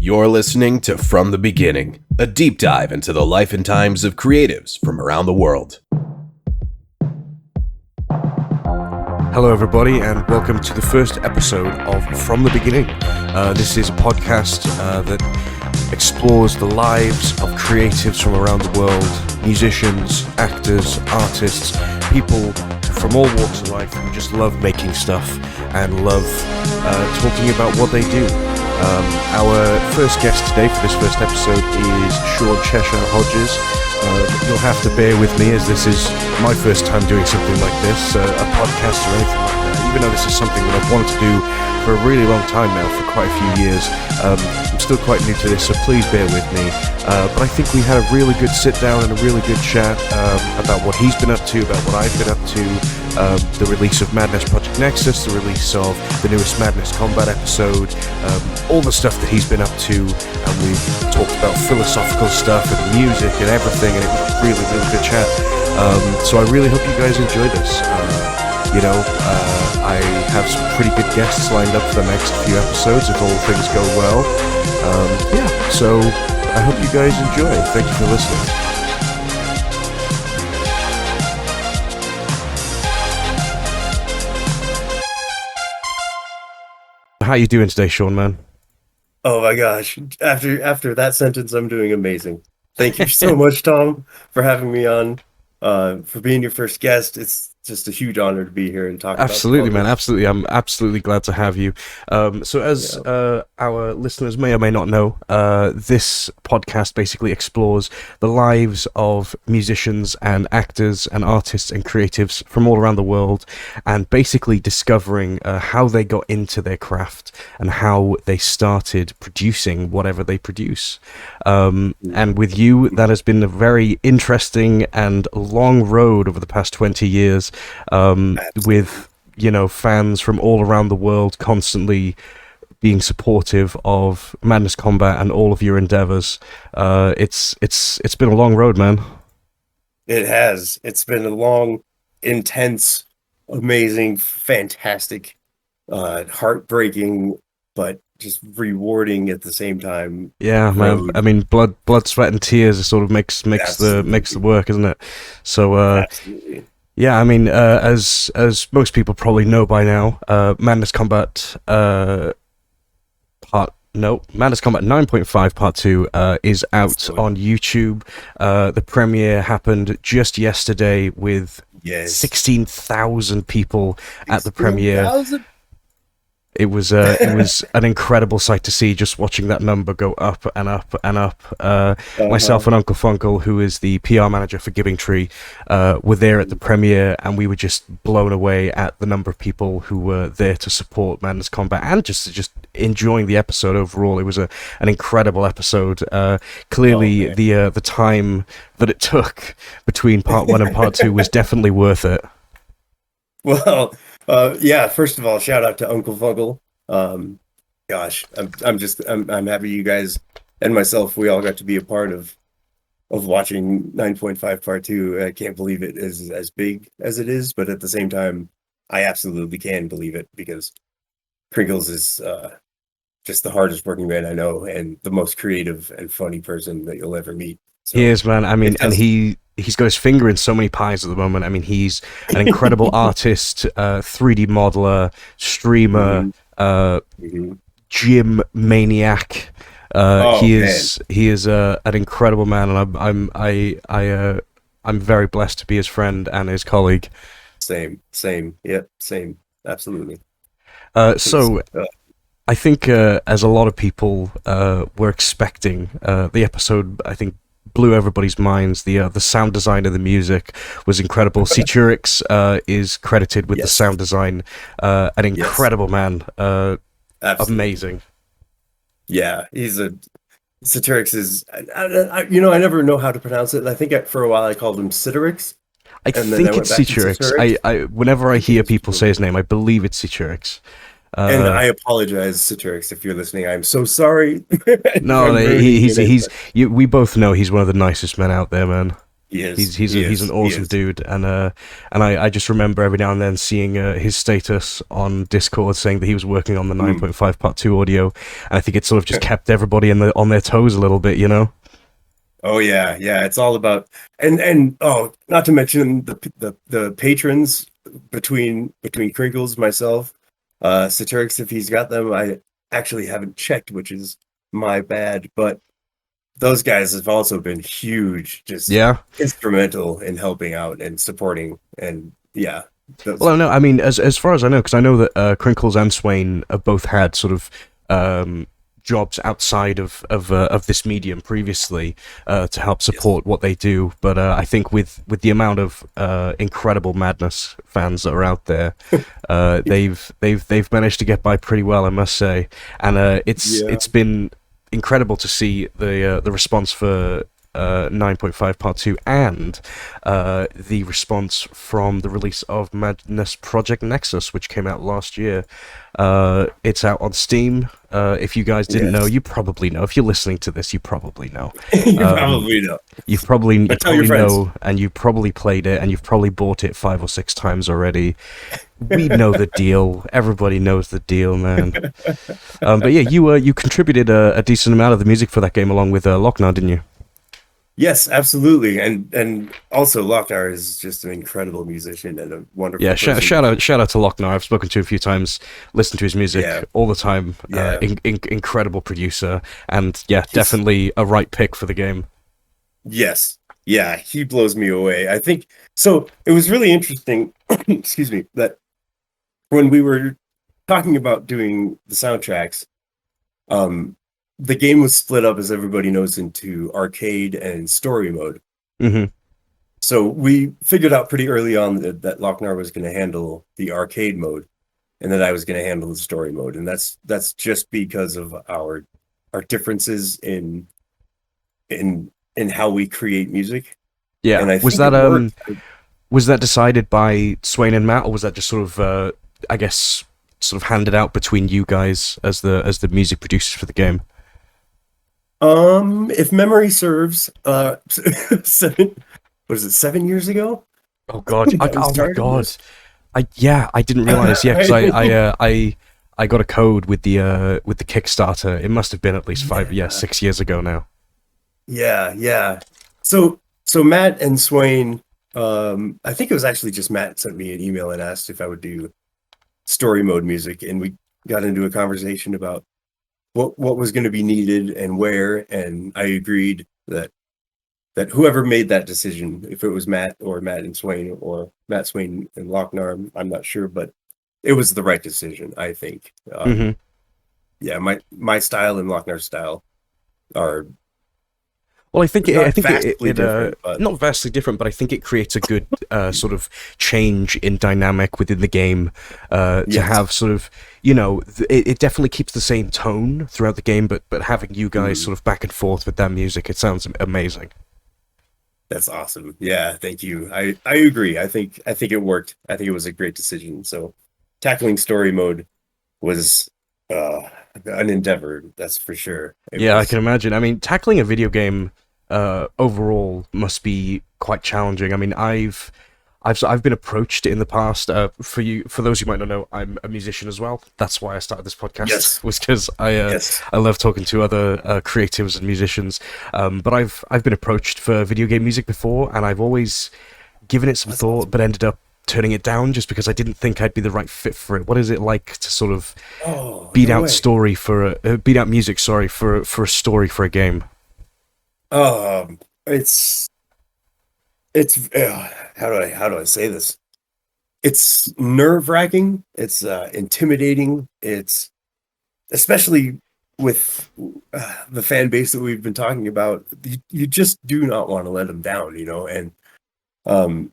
You're listening to From the Beginning, a deep dive into the life and times of creatives from around the world. Hello, everybody, and welcome to the first episode of From the Beginning. This is a podcast that explores the lives of creatives from around the world, musicians, actors, artists, people from all walks of life who just love making stuff and love talking about what they do. Our first guest today for this first episode is Cheshyre Hodges. You'll have to bear with me as this is my first time doing something like this, a podcast or anything like that, even though this is something that I've wanted to do for a really long time now, for quite a few years. I'm still quite new to this, so please bear with me. But I think we had a really good sit down and a really good chat about what he's been up to, about what I've been up to, the release of Madness Project Nexus, the release of the newest Madness Combat episode, all the stuff that he's been up to, and we talked about philosophical stuff and music and everything, and it was a really, really good chat. So I really hope you guys enjoy this. I have some pretty good guests lined up for the next few episodes if all things go well. So I hope you guys enjoy. Thank you for listening. How you doing today, Sean, man? Oh my gosh. After that sentence, I'm doing amazing. Thank you so much, Tom, for having me on, for being your first guest. It's just a huge honor to be here and talk Absolutely, man. Absolutely. I'm absolutely glad to have you. So as our listeners may or may not know, this podcast basically explores the lives of musicians and actors and artists and creatives from all around the world, and basically discovering how they got into their craft and how they started producing whatever they produce. And with you, that has been a very interesting and long road over the past 20 years. With fans from all around the world constantly being supportive of Madness Combat and all of your endeavors. It's been a long road, man. It has. It's been a long, intense, amazing, fantastic, heartbreaking, but just rewarding at the same time. Yeah, man. I mean, blood, sweat, and tears sort of makes the work, isn't it? So, Absolutely. Yeah, I mean, as most people probably know by now, Madness Combat Madness Combat 9.5 Part 2 is out on YouTube. The premiere happened just yesterday with 16,000 people at the premiere. It was an incredible sight to see, just watching that number go up and up and up. Myself and Uncle Funkle, who is the PR manager for Giving Tree, were there at the premiere, and we were just blown away at the number of people who were there to support Madness Combat and just enjoying the episode overall. It was an incredible episode. Clearly, the time that it took between Part 1 and Part 2 was definitely worth it. Well, first of all, shout out to Uncle Funkle. I'm happy you guys and myself, we all got to be a part of watching 9.5 Part 2. I can't believe it is as big as it is, but at the same time, I absolutely can believe it, because Crinkles is just the hardest working man I know and the most creative and funny person that you'll ever meet. So, he is, man. I mean, and he's got his finger in so many pies at the moment. I mean, he's an incredible artist, 3D modeler, streamer, gym maniac. He is an incredible man, and I'm very blessed to be his friend and his colleague. Same, absolutely. I think as a lot of people were expecting, the episode, I think, blew everybody's minds. The sound design of the music was incredible. Cheshyre is credited with the sound design. An incredible man. Amazing. Yeah, Cheshyre is. I never know how to pronounce it. I think for a while I called him Cheshyre. I think it's Cheshyre. I whenever I hear people say his name, I believe it's Cheshyre. And I apologize, Cheshyre, if you're listening. I'm so sorry. No, we both know he's one of the nicest men out there, man. He is. He's an He awesome is. dude, and I just remember every now and then seeing his status on Discord saying that he was working on the Mm. 9.5 Part 2 audio, and I think it sort of just kept everybody on their toes a little bit, you know? Oh yeah, yeah. It's all about and oh, not to mention the patrons between Crinkles, myself, Satyrix, if he's got them. I actually haven't checked, which is my bad. But those guys have also been huge, just Yeah. instrumental in helping out and supporting. And yeah, Well, those. I know. I mean, as far as I know, because I know that Crinkles and Swain have both had sort of jobs outside of this medium previously to help support what they do. But I think with the amount of incredible Madness fans that are out there, they've managed to get by pretty well, I must say. And Yeah, it's been incredible to see the response for 9.5 Part 2 and the response from the release of Madness Project Nexus, which came out last year. It's out on Steam. If you guys didn't know, yes. you probably know. If you're listening to this, you probably know. You probably know. You But tell your probably friends. know, and you probably played it, and you've probably bought it 5 or 6 times already. We know the deal. Everybody knows the deal, man. But yeah, you contributed a decent amount of the music for that game along with Lochnar, didn't you? Yes, absolutely. And also Lochnar is just an incredible musician and a Yeah, wonderful person. shout out to Lochnar. I've spoken to him a few times, listened to his music Yeah, all the time. yeah. Incredible producer, and yeah, He's definitely a right pick for the game. yes. Yeah, he blows me away. I think so. It was really interesting, excuse me, that when we were talking about doing the soundtracks, um the game was split up, as everybody knows, into arcade and story mode. Hmm. So we figured out pretty early on that Lochnar was going to handle the arcade mode and that I was going to handle the story mode. And that's just because of our differences in how we create music. Yeah, And I think it worked. was that decided by Swain and Matt, or was that just sort of I guess sort of handed out between you guys as the music producers for the game? If memory serves, seven, what is it, 7 years ago Oh God! that we Oh my started God! this? I didn't realize. Yeah, because I got a code with the Kickstarter. It must have been at least Yeah, 6 years ago now. yeah, yeah. So Matt and Swain, I think it was actually just Matt sent me an email and asked if I would do story mode music, and we got into a conversation about what was going to be needed and where, and I agreed that whoever made that decision, if it was Matt or Matt and Swain or Matt Swain and Lochnar, I'm not sure, but it was the right decision, I think. Hmm. Yeah, my style and Lochnar's style are Well, I not think vastly different, but not vastly different, but I think it creates a good sort of change in dynamic within the game to yes. have sort of it definitely keeps the same tone throughout the game, but having you guys Mm, sort of back and forth with that music, it sounds amazing. that's awesome. Yeah, thank you. I agree. I think it worked. I think it was a great decision. So tackling story mode was an endeavor, that's for sure. It Yeah, I can was imagine. I mean, tackling a video game overall must be quite challenging. I mean, I've been approached in the past. For those who might not know, I'm a musician as well. That's why I started this podcast, yes, was because yes. I love talking to other creatives and musicians. But I've been approached for video game music before, and I've always given it some That's thought, awesome. but ended up turning it down just because I didn't think I'd be the right fit for it. What is it like to sort of Oh, no way. beat out music, sorry, for a story for a game? Um, it's it's how do I say this? It's nerve-wracking. It's intimidating. It's especially with the fan base that we've been talking about. You just do not want to let them down, and um,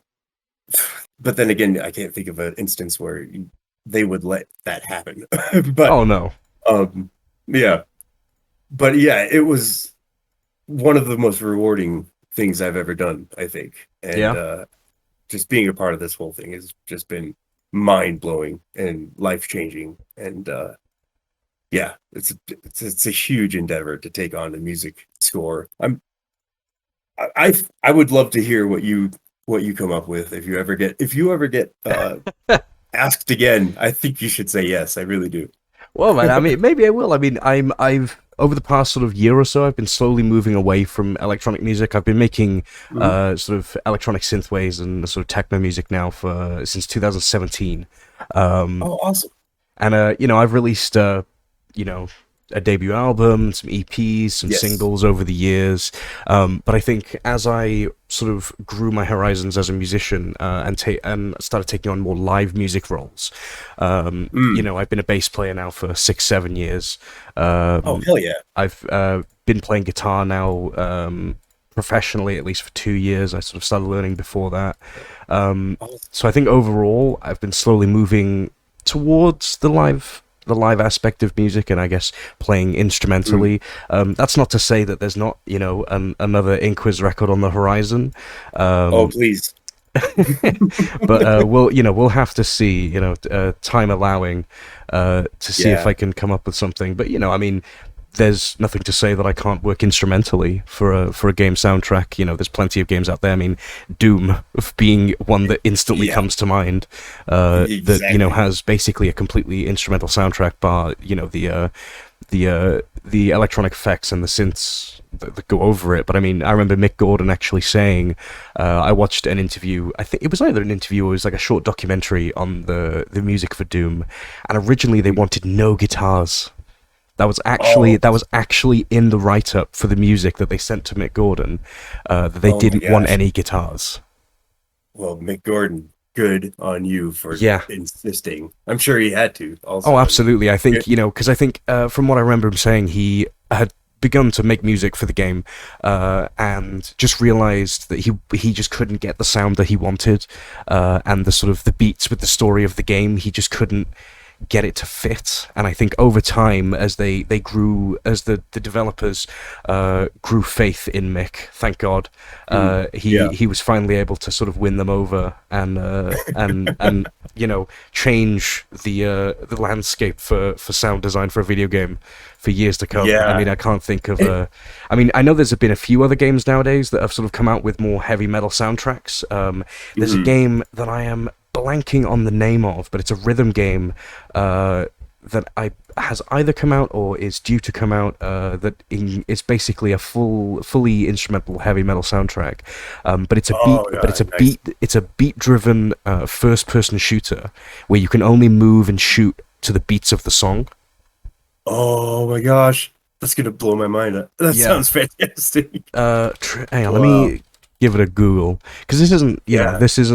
but then again, I can't think of an instance where they would let that happen. But Oh no. um, yeah, but yeah, it was one of the most rewarding things I've ever done, I think. And Yeah. just being a part of this whole thing has just been mind blowing and life changing. And yeah, it's a huge endeavor to take on a music score. I would love to hear what you come up with if you ever get asked again. I think you should say yes. I really do. Well, man, I mean, maybe I will. I mean, I've over the past sort of year or so, I've been slowly moving away from electronic music. I've been making sort of electronic synthwaves and sort of techno music now for since 2017. Oh, awesome. And I've released you know, a debut album, some EPs, some Yes. singles over the years. But I think as I sort of grew my horizons as a musician and started taking on more live music roles, I've been a bass player now for 6-7 years. Oh, hell yeah. I've been playing guitar now professionally at least for 2 years. I sort of started learning before that. So I think overall I've been slowly moving towards the live aspect of music, and I guess playing instrumentally. That's not to say that there's not, another Inquis record on the horizon. Oh, please. But we'll have to see, time allowing, to see if Yeah. I can come up with something. But I mean, there's nothing to say that I can't work instrumentally for a game soundtrack. There's plenty of games out there. I mean, Doom being one that instantly Yeah. comes to mind. That Exactly. has basically a completely instrumental soundtrack, bar the electronic effects and the synths that go over it. But I mean, I remember Mick Gordon actually saying, I watched an interview. I think it was either an interview or it was like a short documentary on the music for Doom, and originally they wanted no guitars. That was actually in the write-up for the music that they sent to Mick Gordon, that they Oh my didn't want gosh. any guitars. Well, Mick Gordon, good on you for Yeah. insisting. I'm sure he had to. Also, Oh, absolutely. I think, because I think from what I remember him saying, he had begun to make music for the game and just realized that he just couldn't get the sound that he wanted, and the sort of the beats with the story of the game, he just couldn't get it to fit. And I think over time, as they grew, as the developers grew faith in Mick, thank God, he was finally able to sort of win them over and change the landscape for sound design for a video game for years to come. Yeah. I mean, I can't think of I mean, I know there's been a few other games nowadays that have sort of come out with more heavy metal soundtracks. There's a game that I am blanking on the name of, but it's a rhythm game that has either come out or is due to come out. It's basically a fully instrumental heavy metal soundtrack. But it's a nice. beat-driven first-person shooter where you can only move and shoot to the beats of the song. Oh my gosh, that's gonna blow my mind. That Yeah. sounds fantastic. Hang on, Wow. let me give it a Google, because this isn't. Yeah. This is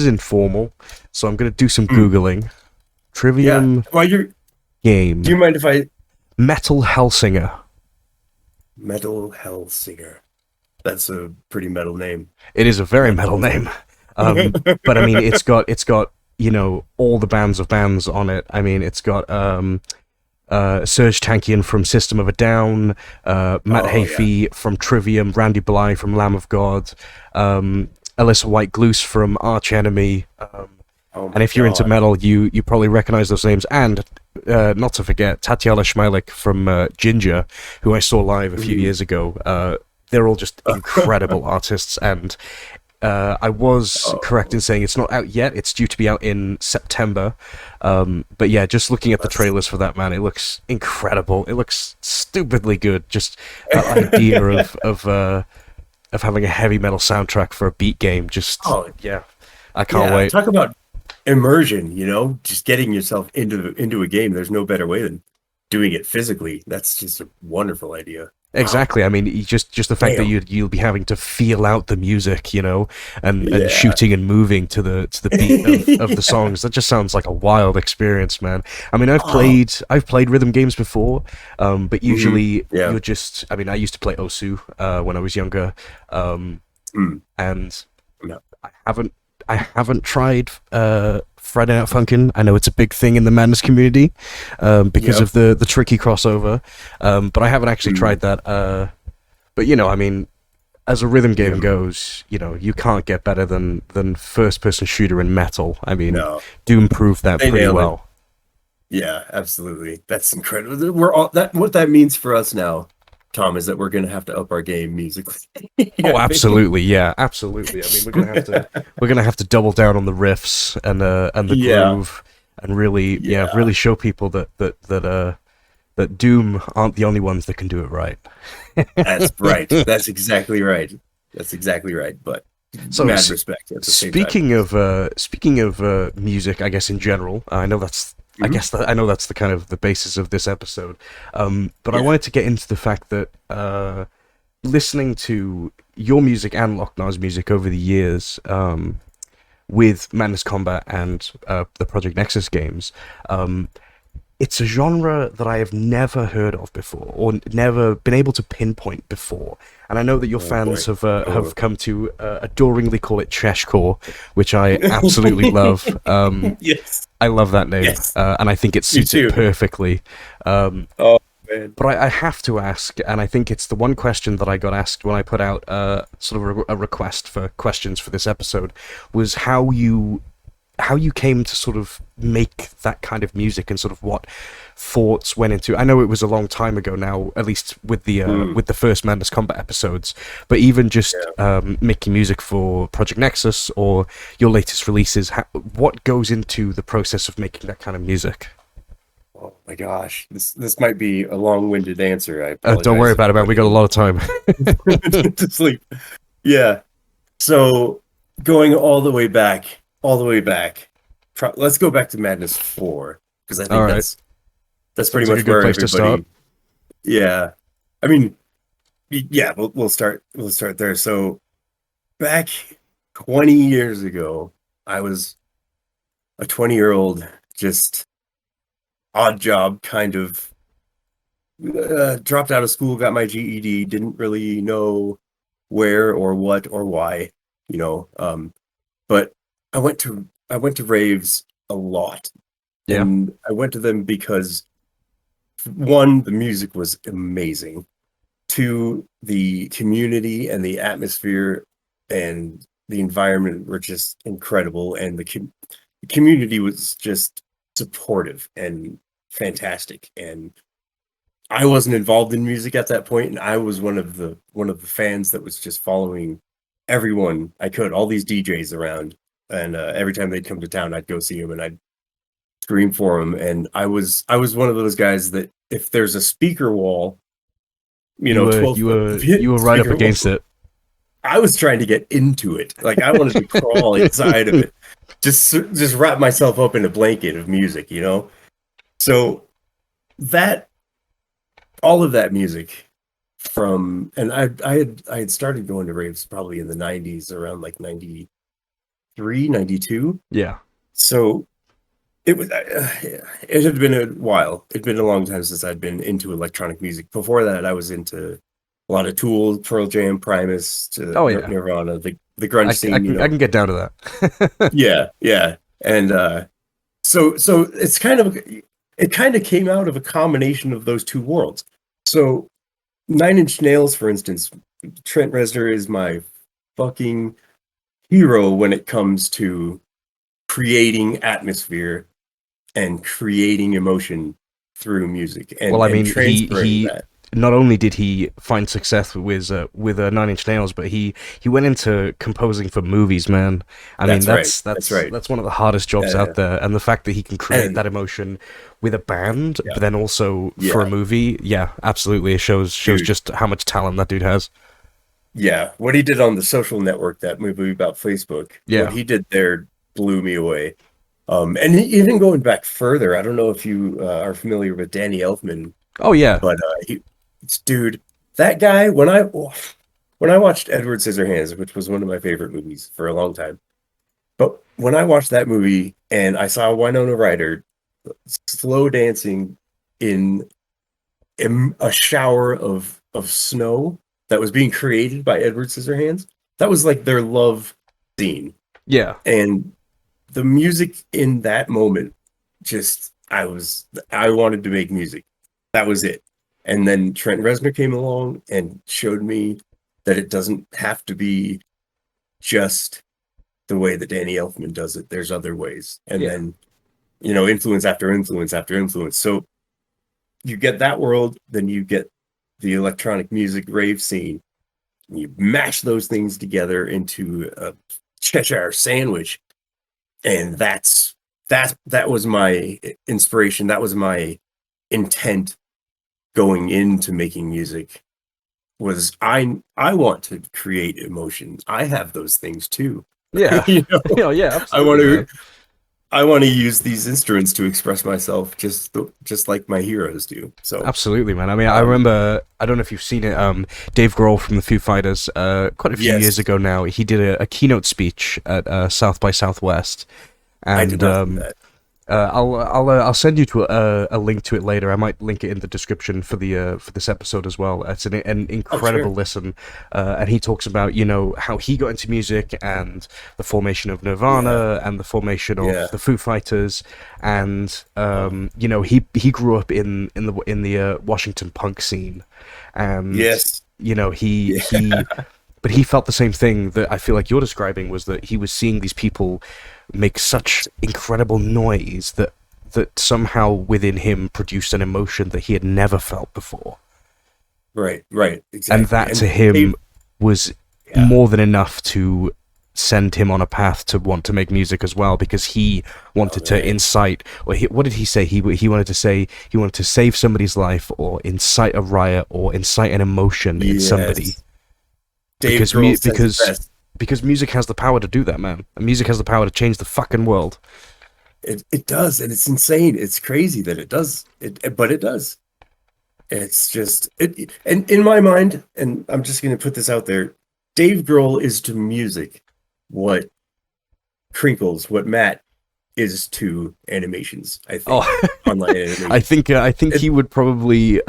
informal. So I'm gonna do some Googling. Trivium Well, game. do you mind if I Metal Hellsinger. Metal Hellsinger? That's a pretty metal name. It is a very metal name, but I mean, it's got all the bands of bands on it. I mean, it's got Serge Tankian from System of a Down, Matt Heafy from Trivium, Randy Bly from Lamb of God, Alyssa White-Gluse from Arch Enemy. Oh my And if you're into God. metal, you probably recognize those names. And not to forget, Tatiana Schmeilik from Ginger, who I saw live a few years ago. They're all just incredible artists. And I was correct in saying it's not out yet. It's due to be out in September. But yeah, just looking at the trailers for that, man, it looks incredible. It looks stupidly good. Just that idea of having a heavy metal soundtrack for a beat game. Just yeah, I can't wait. Talk about immersion, just getting yourself into a game. There's no better way than doing it physically. That's just a wonderful idea. Exactly. I mean, just the fact that you'll be having to feel out the music, and shooting and moving to the beat of the songs. That just sounds like a wild experience, man. I mean, I've played rhythm games before, but usually you're just. I mean, I used to play Osu when I was younger, and No. I haven't tried Friday Night Funkin'. I know it's a big thing in the Madness community because of the tricky crossover, but I haven't actually tried that. But I mean, as a rhythm game goes, you can't get better than first-person shooter in metal. I mean, Doom proved that pretty nailed it. well. Yeah, absolutely. That's incredible. We're all what that means for us now Tom, is that we're going to have to up our game musically. Oh, absolutely, yeah, absolutely. I mean, we're gonna have to double down on the riffs and the Yeah. groove, and really, Yeah. really show people that Doom aren't the only ones that can do it right. That's right. That's exactly right. That's exactly right. But So, mad respect at the same time. speaking of music, I guess in general, I know that's I know that's the kind of the basis of this episode. But I Yeah. wanted to get into the fact that listening to your music and Lochner's music over the years, with Madness Combat and the Project Nexus games, it's a genre that I have never heard of before, or never been able to pinpoint before. And I know that your fans boy. have come to adoringly call it Cheshyre, which I absolutely love. Yes. I love that name, Yes. And I think it Me suits it too. perfectly. Oh man. But I have to ask, and I think it's the one question that I got asked when I put out sort of a request for questions for this episode, was how you came to sort of make that kind of music, and sort of what thoughts went into. I know it was a long time ago now, at least with the first Madness Combat episodes, but even just making music for Project Nexus or your latest releases, what goes into the process of making that kind of music? Oh my gosh. This might be a long-winded answer. I apologize. Don't worry about it, man. We got a lot of time. to sleep. Yeah. So going all the way back. Let's go back to Madness 4, because I think All right. that's pretty Sounds like much a good where place to everybody. start. Yeah. I mean, yeah, we'll start there. So back 20 years ago, I was a 20-year-old, just odd job kind of, dropped out of school, got my GED, didn't really know where or what or why, you know. But I went to raves a lot, Yeah. and I went to them because, one, the music was amazing. Two, the community and the atmosphere and the environment were just incredible, and the community was just supportive and fantastic. And I wasn't involved in music at that point, and I was one of the fans that was just following everyone I could, all these DJs around, and every time they'd come to town, I'd go see them and I'd scream for them. And I was one of those guys that if there's a speaker wall, You were 12 you were right up speaker against wall, it. I was trying to get into it. Like I wanted to crawl inside of it, just wrap myself up in a blanket of music, you know. So that all of that music from, and I had started going to raves probably in the 90s, around like 93, 92. Yeah. So it was it had been a while. It'd been a long time since I'd been into electronic music. Before that, I was into a lot of Tool, Pearl Jam, Primus, to Oh, yeah. Nirvana, the grunge scene. I can get down to that. Yeah. And so it kind of came out of a combination of those two worlds. So Nine Inch Nails, for instance, Trent Reznor is my fucking hero when it comes to creating atmosphere and creating emotion through music. And, Well, I mean, transferring he that. not only did he find success with Nine Inch Nails, but he went into composing for movies, man. I mean, That's right. that's one of the hardest jobs out there, and the fact that he can create And- that emotion with a band, Yeah. but then also for a Yeah. movie, yeah, absolutely, it shows Dude. just how much talent that dude has. Yeah, what he did on The Social Network, that movie about Facebook, Yeah. what he did there blew me away. And even going back further, I don't know if you are familiar with Danny Elfman, Oh yeah, but dude, that guy, when I watched Edward Scissorhands, which was one of my favorite movies for a long time, but when I watched that movie and I saw Winona Ryder slow dancing in a shower of snow that was being created by Edward Scissorhands, that was like their love scene. yeah. And the music in that moment, just I wanted to make music. That was it. And then Trent Reznor came along and showed me that it doesn't have to be just the way that Danny Elfman does it. There's other ways. And Yeah. then, influence after influence after influence. So you get that world, then you get the electronic music rave scene. You mash those things together into a Cheshire sandwich, and that was my inspiration. That was my intent going into making music. Was I want to create emotions. I have those things too. Yeah. You know, Yeah, I absolutely. want to use these instruments to express myself, just like my heroes do. So, Absolutely, man. I mean, I um, remember, I don't know if you've seen it, Dave Grohl from the Foo Fighters, quite a few years yes, ago now, he did a keynote speech at South by Southwest, I did and not see that. I'll send you to a link to it later. I might link it in the description for the for this episode as well. It's an Oh, incredible sure. listen, and he talks about how he got into music and the formation of Yeah, Nirvana and the formation yeah. of the Foo Fighters, and Oh, he grew up in the Washington punk scene, and yes. Yeah. he but he felt the same thing that I feel like you're describing, was that he was seeing these people make such incredible noise that somehow within him produced an emotion that he had never felt before. Right. And Exactly. that to And him was yeah, more than enough to send him on a path to want to make music as well, because he oh wanted to man, incite, or what did he say? He wanted to say he wanted to save somebody's life, or incite a riot, or incite an emotion in somebody, yes. Dave Grohl says it best. because music has the power to do that, man. And music has the power to change the fucking world. It does, and it's insane. It's crazy that it does. But it does. It's just and in my mind, and I'm just going to put this out there. Dave Grohl is to music what Crinkles, what Matt is to animations. I Oh, think online I animation. think he would probably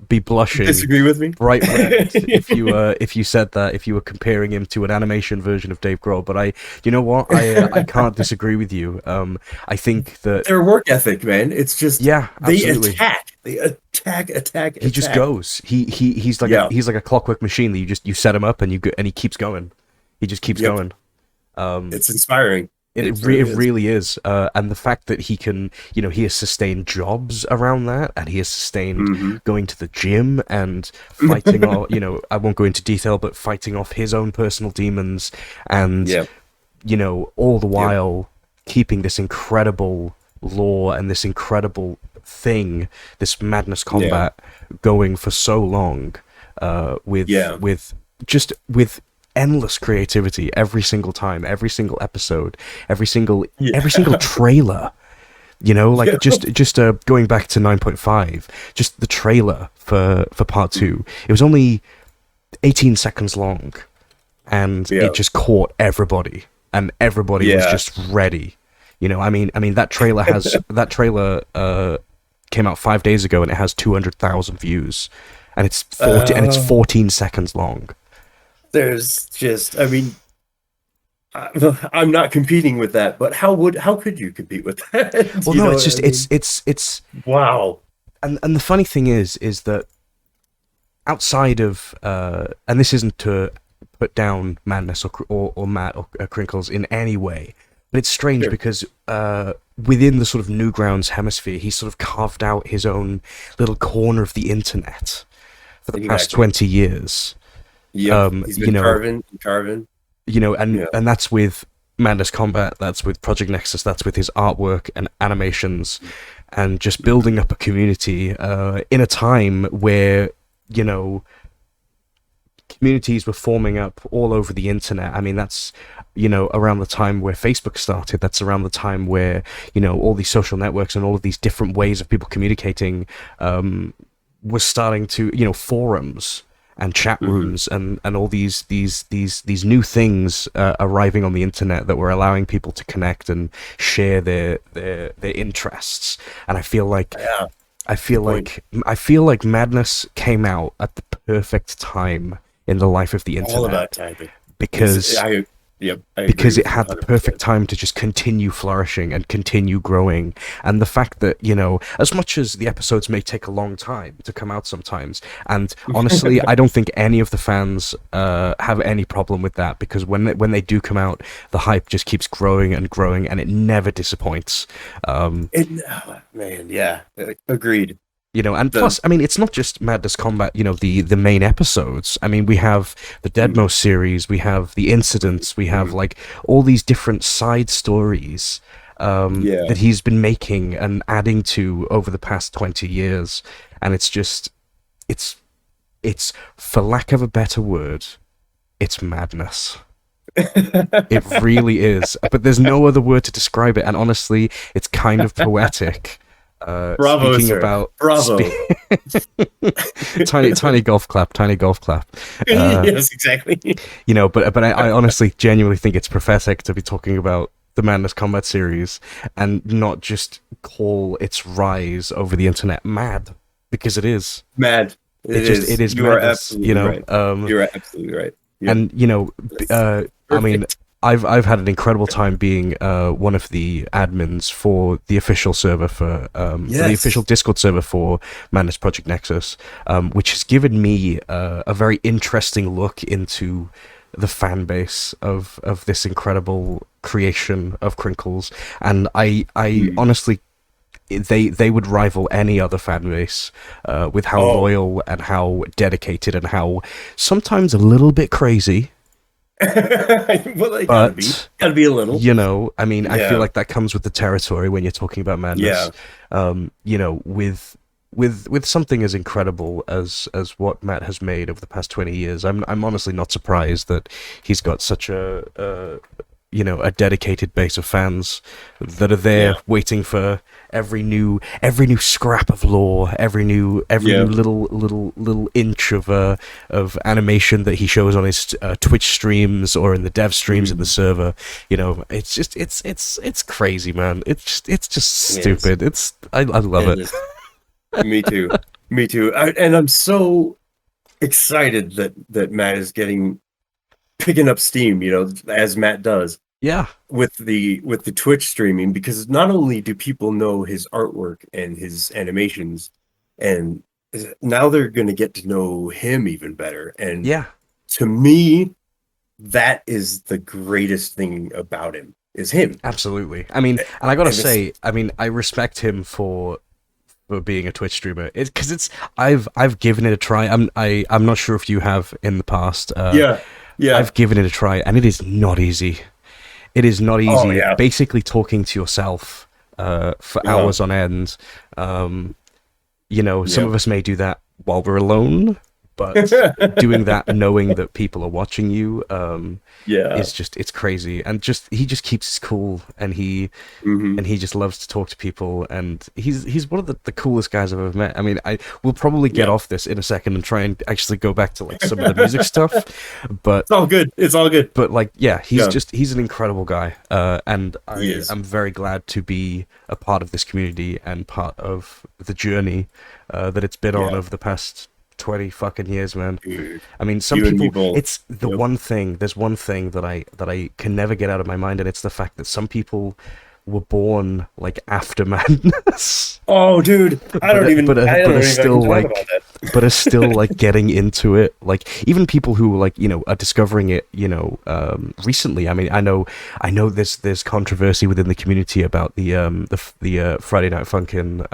be blushing Disagree with me? bright red if you said that, if you were comparing him to an animation version of Dave Grohl. But you know what, I can't disagree with you. I think that, Their work ethic, man. It's just yeah, absolutely. they attack. He just goes. Yeah. He's like a clockwork machine that you set him up, and and he keeps going. He just keeps Yep. going. Um, It's inspiring. It It really is. really is, and the fact that he can, he has sustained jobs around that, and he has sustained Hmm. going to the gym and fighting off, I won't go into detail, but fighting off his own personal demons, and Yep. all the Yep. while keeping this incredible lore and this incredible thing, this madness Yeah. combat going for so long, Yeah. with endless creativity every single time, every single episode, every single Yeah. trailer. Like Yeah. just going back to 9.5, just the trailer for part 2. It was only 18 seconds long, and Yeah. it just caught everybody, and everybody was Yeah. just ready. That trailer has that trailer came out 5 days ago, and it has 200,000 views, and it's 14 seconds long. There's just, I mean, I'm not competing with that, but how could you compete with that? Well, You no, know it's what just I mean? it's Wow. and the funny thing is that outside of and this isn't to put down Madness or Matt or Crinkles in any way, but it's strange Sure. because within the sort of Newgrounds hemisphere, he's sort of carved out his own little corner of the internet for the past Exactly. 20 years. Yep. He's been You know, carving. and Yeah. that's with Madness Combat, that's with Project Nexus, that's with his artwork and animations, and just building up a community in a time where communities were forming up all over the internet. I mean, that's around the time where Facebook started. That's around the time where all these social networks and all of these different ways of people communicating was starting to, forums and chat rooms and all these new things arriving on the internet that were allowing people to connect and share their interests. And I feel like Yeah. I feel Point. like I feel like Madness came out at the perfect time in the life of the All internet, about timing. because Yep. I agree because it with you had the 100%. perfect time to just continue flourishing and continue growing. And the fact that, as much as the episodes may take a long time to come out sometimes, and honestly, I don't think any of the fans have any problem with that, because when they do come out, the hype just keeps growing and growing, and it never disappoints. Man, yeah. Agreed. You know, and The- plus, I mean, it's not just Madness Combat, you know, the main episodes. I mean, we have the Deadmau5 series, we have the incidents, we have like all these different side stories Yeah. that he's been making and adding to over the past 20 years. And it's just, it's, for lack of a better word, it's madness. It really is. But there's no other word to describe it. And honestly, it's kind of poetic. Bravo, Speaking sir. about Bravo. tiny golf clap. Yes, exactly. You know, but I honestly genuinely think it's prophetic to be talking about the Madness Combat series and not just call its rise over the internet mad, because it is Mad. it is You madness, are absolutely you know. right. You're absolutely right. Yeah. And you know, I mean, Perfect. I've had an incredible time being one of the admins for the official server for the Yes. official Discord server for Madness Project Nexus, which has given me a very interesting look into the fan base of this incredible creation of Crinkles, and I honestly, they would rival any other fan base with how loyal and how dedicated and how sometimes a little bit crazy. Well, they But gotta be a little. you know, I mean, I Yeah. feel like that comes with the territory when you're talking about Madness. You know, with something as incredible as what Matt has made over the past 20 years, I'm honestly not surprised that he's got such a you know, a dedicated base of fans that are there waiting for every new scrap of lore, every new little inch of animation that he shows on his Twitch streams or in the dev streams in the server. You know, it's just it's crazy, man. It's just stupid. I love it. Me too. Me too. And I'm so excited that Matt is picking up steam, you know, as Matt does. Yeah. With the Twitch streaming, because not only do people know his artwork and his animations, and now they're going to get to know him even better. And Yeah. to me, that is the greatest thing about him, is him. Absolutely. I mean, and I gotta And it's- say, I mean, I respect him for being a Twitch streamer. Because I've given it a try. I'm not sure if you have in the past. Yeah. I've given it a try, and it is not easy. It is not easy. Oh, yeah. Basically, talking to yourself for hours on end. You know, some of us may do that while we're alone, but doing that knowing that people are watching you is just, it's crazy. And he just keeps his cool, and he just loves to talk to people, and he's one of the coolest guys I've ever met. I mean, we'll probably get off this in a second and try and actually go back to like some of the music stuff, but It's all good. but like, he's an incredible guy, and I'm very glad to be a part of this community and part of the journey that it's been on over the past 20 fucking years, man. Dude, I mean, some you and me people, both. it's the one thing, there's one thing that I can never get out of my mind, and it's the fact that some people were born like after Madness. Oh, dude, I don't even still talk like, about that. but are still like getting into it. Like even people who like, you know, are discovering it, you know, recently. I mean, I know there's controversy within the community about the Friday Night Funkin'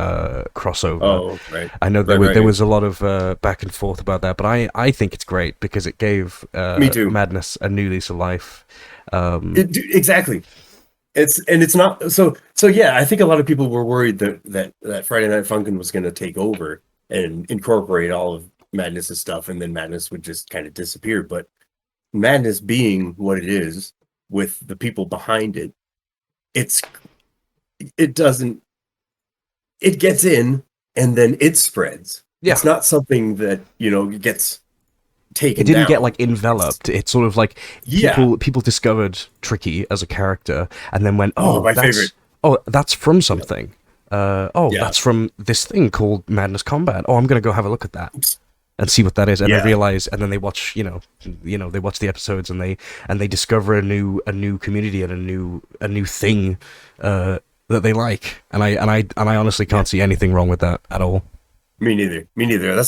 crossover. Oh, right. I know there was a lot of back and forth about that, but I think it's great because it gave Me too. Madness a new lease of life. Exactly. It's not so yeah, I think a lot of people were worried that Friday Night Funkin' was going to take over and incorporate all of Madness's stuff, and then Madness would just kind of disappear. But Madness being what it is, with the people behind it, it gets in and then it spreads. Yeah. It's not something that, you know, gets taken It didn't down. get like enveloped. It's sort of like Yeah. people discovered Tricky as a character and then went, my favorite. Oh, that's from something. Yeah. That's from this thing called Madness Combat. Oh, I'm gonna go have a look at that and see what that is. And Yeah. they realize, and then they watch, you know, they watch the episodes and they discover a new community and a new thing that they like. And I honestly can't see anything wrong with that at all. Me neither.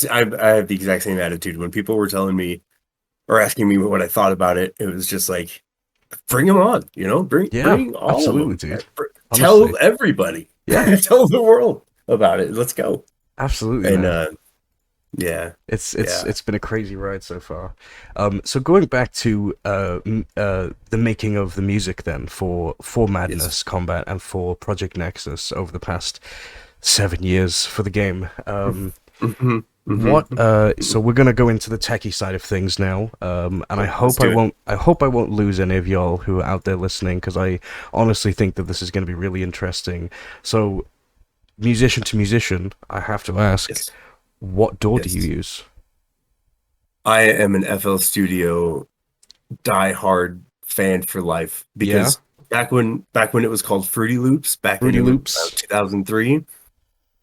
I have the exact same attitude. When people were telling me or asking me what I thought about it, it was just like, bring them on, you know, bring all absolutely, of them. dude. Tell Honestly. everybody. Yeah. Tell the world about it. Let's go. Absolutely, And man. yeah, yeah, It's been a crazy ride so far. So going back to the making of the music then for yes. Madness Combat and for Project Nexus over the past 7 years for the game. Hmm. What Hmm. so we're gonna go into the techie side of things now, and Let's do it. I hope I won't lose any of y'all who are out there listening, because I honestly think that this is going to be really interesting. So musician to musician, I have to ask, Yes, what DAW do you yes. use? I am an FL Studio die-hard fan for life Yeah, because back when it was called Fruity Loops, back in Fruity about Loops. 2003,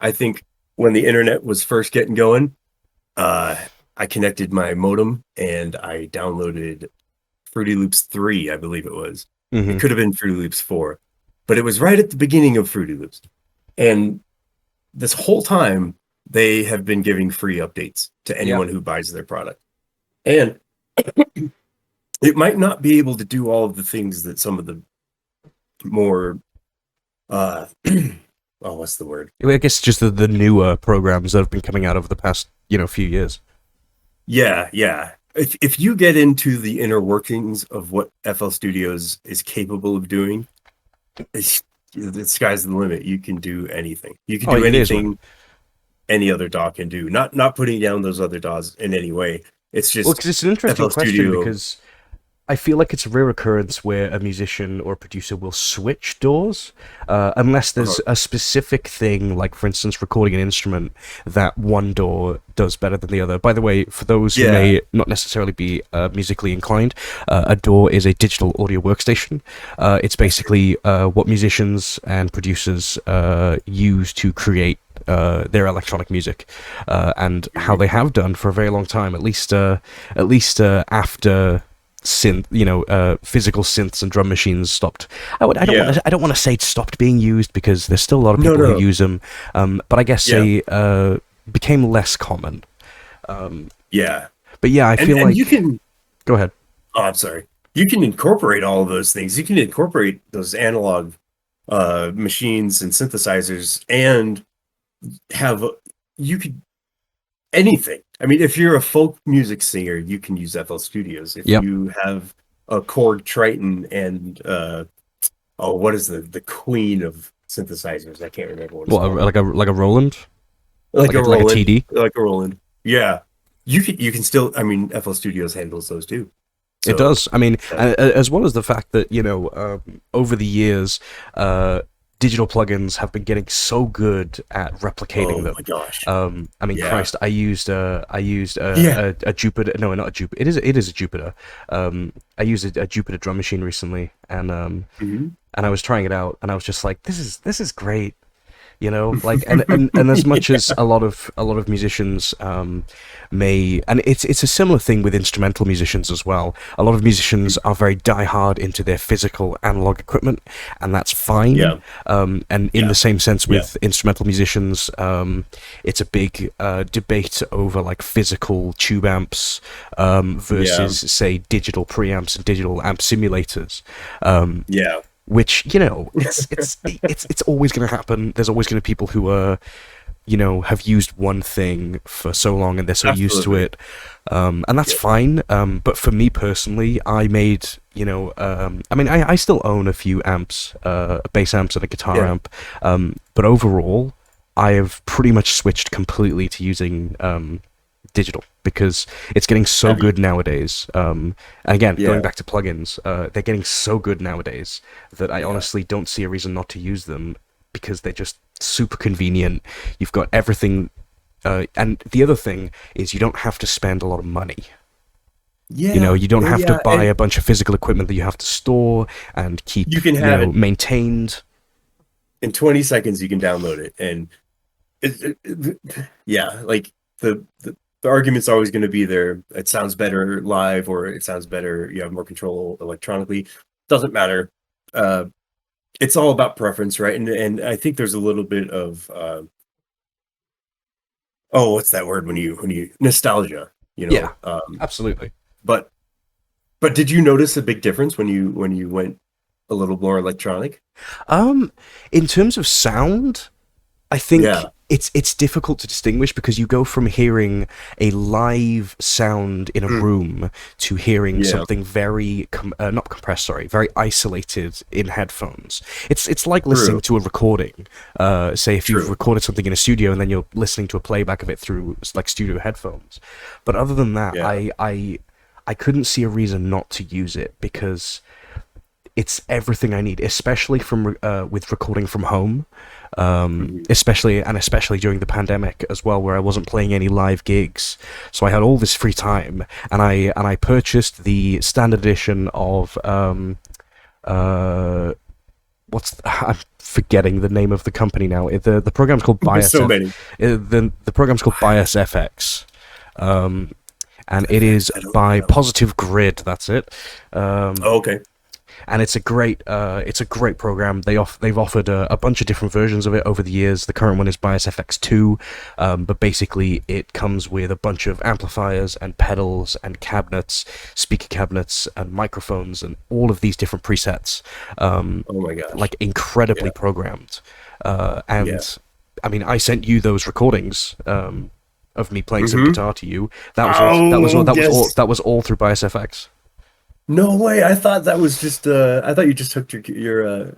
I think when the internet was first getting going, uh, I connected my modem and I downloaded Fruity Loops 3, I believe it was. It Mm-hmm. could have been Fruity Loops 4, but it was right at the beginning of Fruity Loops. And this whole time, they have been giving free updates to Yeah. anyone who buys their product. And it might not be able to do all of the things that some of the more uh oh, what's the word? I guess just the newer programs that have been coming out over the past, few years. Yeah, yeah. If you get into the inner workings of what FL Studios is capable of doing, the sky's the limit. You can do anything. You can Oh, do it is, man. anything any other DAW can do. Not putting down those other DAWs in any way. It's Well, just because it's an interesting FL question, Studio. because I feel like it's a rare occurrence where a musician or a producer will switch doors, unless uh, there's a specific thing, like for instance, recording an instrument that one door does better than the other. By the way, for those who yeah, may not necessarily be musically inclined, a DAW is a digital audio workstation. It's that's true. basically what musicians and producers use to create their electronic music, and how they have done for a very long time, at least after physical synths and drum machines stopped. Yeah. I don't want to say it stopped being used, because there's still a lot of No, people who no. use them, but I guess Yeah. they became less common. Yeah. But yeah, I feel And you like, can, go ahead. oh, I'm sorry. You can incorporate all of those things. You can incorporate those analog machines and synthesizers and have you could anything. I mean, if you're a folk music singer, you can use FL Studios. If Yep. you have a Korg Triton and oh, what is the queen of synthesizers? I can't remember what it's What, called. like a Roland, Like a like a Roland, TD. like a Roland. Yeah, you can still. I mean, FL Studios handles those too. It So does. I mean, uh, as well as the fact that, over the years, digital plugins have been getting so good at replicating oh them. my gosh, I mean, yeah, Christ, I used yeah. a Jupiter. No, not a Jupiter. It is a Jupiter. I used a Jupiter drum machine recently, Mhm. and I was trying it out, and I was just like, this is great. Like, and as much Yeah, as a lot of musicians may, and it's a similar thing with instrumental musicians as well. A lot of musicians are very diehard into their physical analog equipment, and that's fine. yeah, And in the yeah, same sense yeah, with instrumental musicians, it's a big debate over like physical tube amps yeah, versus, say, digital preamps and digital amp simulators. Um, yeah. which, it's always going to happen. There's always going to be people who are, have used one thing for so long and they're so used to Absolutely. it, and that's Yeah. fine. But for me personally, I made, I mean, I still own a few amps, bass amps and a guitar Yeah. amp, but overall, I have pretty much switched completely to using digital, because it's getting so Have you? good nowadays. And again, going Yeah. back to plugins, they're getting so good nowadays that I Yeah. honestly don't see a reason not to use them, because they're just super convenient. You've got everything, and the other thing is you don't have to spend a lot of money. Yeah. You don't have to Yeah. buy And a bunch of physical equipment that you have to store and keep, you can have it maintained. in 20 seconds. You can download it, and yeah, like the argument's always going to be there. It sounds better live, or it sounds better. You have more control electronically. Doesn't matter. Uh, it's all about preference, right? And I think there's a little bit of oh, what's that word when you nostalgia, you Yeah, know? absolutely. But did you notice a big difference when you went a little more electronic? Um, in terms of sound, I think Yeah. it's difficult to distinguish because you go from hearing a live sound in a room to hearing something very not compressed, sorry, very isolated in headphones. It's like listening to a recording. Say if you've recorded something in a studio and then you're listening to a playback of it through like studio headphones. But other than that, I couldn't see a reason not to use it because it's everything I need, especially from with recording from home. Especially during the pandemic as well, where I wasn't playing any live gigs, so I had all this free time, and I purchased the standard edition of I'm forgetting the name of the company now. The program's called Bias. So many. The program's called Bias FX, and it is by Positive Grid. That's it. Okay. And it's a great program. They've offered a bunch of different versions of it over the years. The current one is Bias FX 2, but basically it comes with a bunch of amplifiers and pedals and cabinets, speaker cabinets and microphones and all of these different presets. Oh my gosh! Like incredibly programmed. I mean, I sent you those recordings of me playing some guitar to you. That was all through Bias FX. No way! I thought that was just. I thought you just hooked your.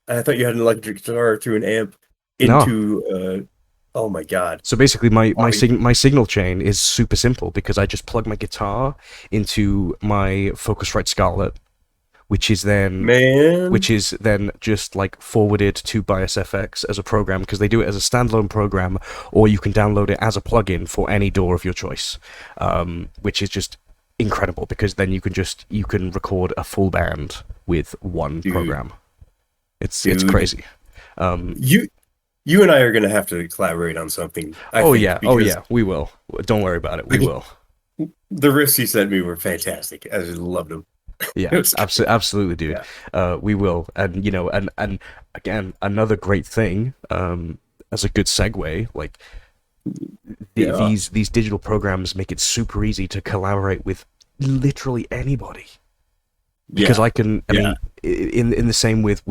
I thought you had an electric guitar through an amp into. Oh my god! So basically, my signal chain is super simple because I just plug my guitar into my Focusrite Scarlett, which is then just like forwarded to Bias FX as a program because they do it as a standalone program, or you can download it as a plugin for any DAW of your choice, which is just incredible because then you can record a full band with one program. It's crazy. You and I are gonna have to collaborate on something. We will. Don't worry about it. We will. The riffs you sent me were fantastic. I just loved them. Yeah, absolutely, dude. Yeah. We will, and and again, another great thing as a good segue, like. These digital programs make it super easy to collaborate with literally anybody because I mean in the same with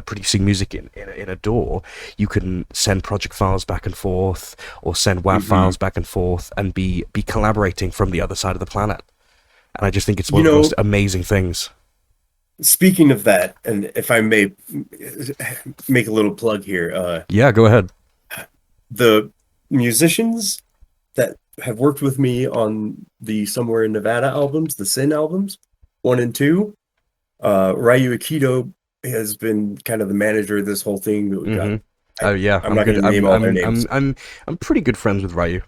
producing music in a DAW, you can send project files back and forth or send WAV files back and forth and be collaborating from the other side of the planet, and I just think it's one of the most amazing things. Speaking of that, and if I may make a little plug here, go ahead. The musicians that have worked with me on the Somewhere in Nevada albums, the Sin albums, 1 and 2, Ryu Akito has been kind of the manager of this whole thing that we got. I'm not going to name all their names. I'm pretty good friends with Ryu.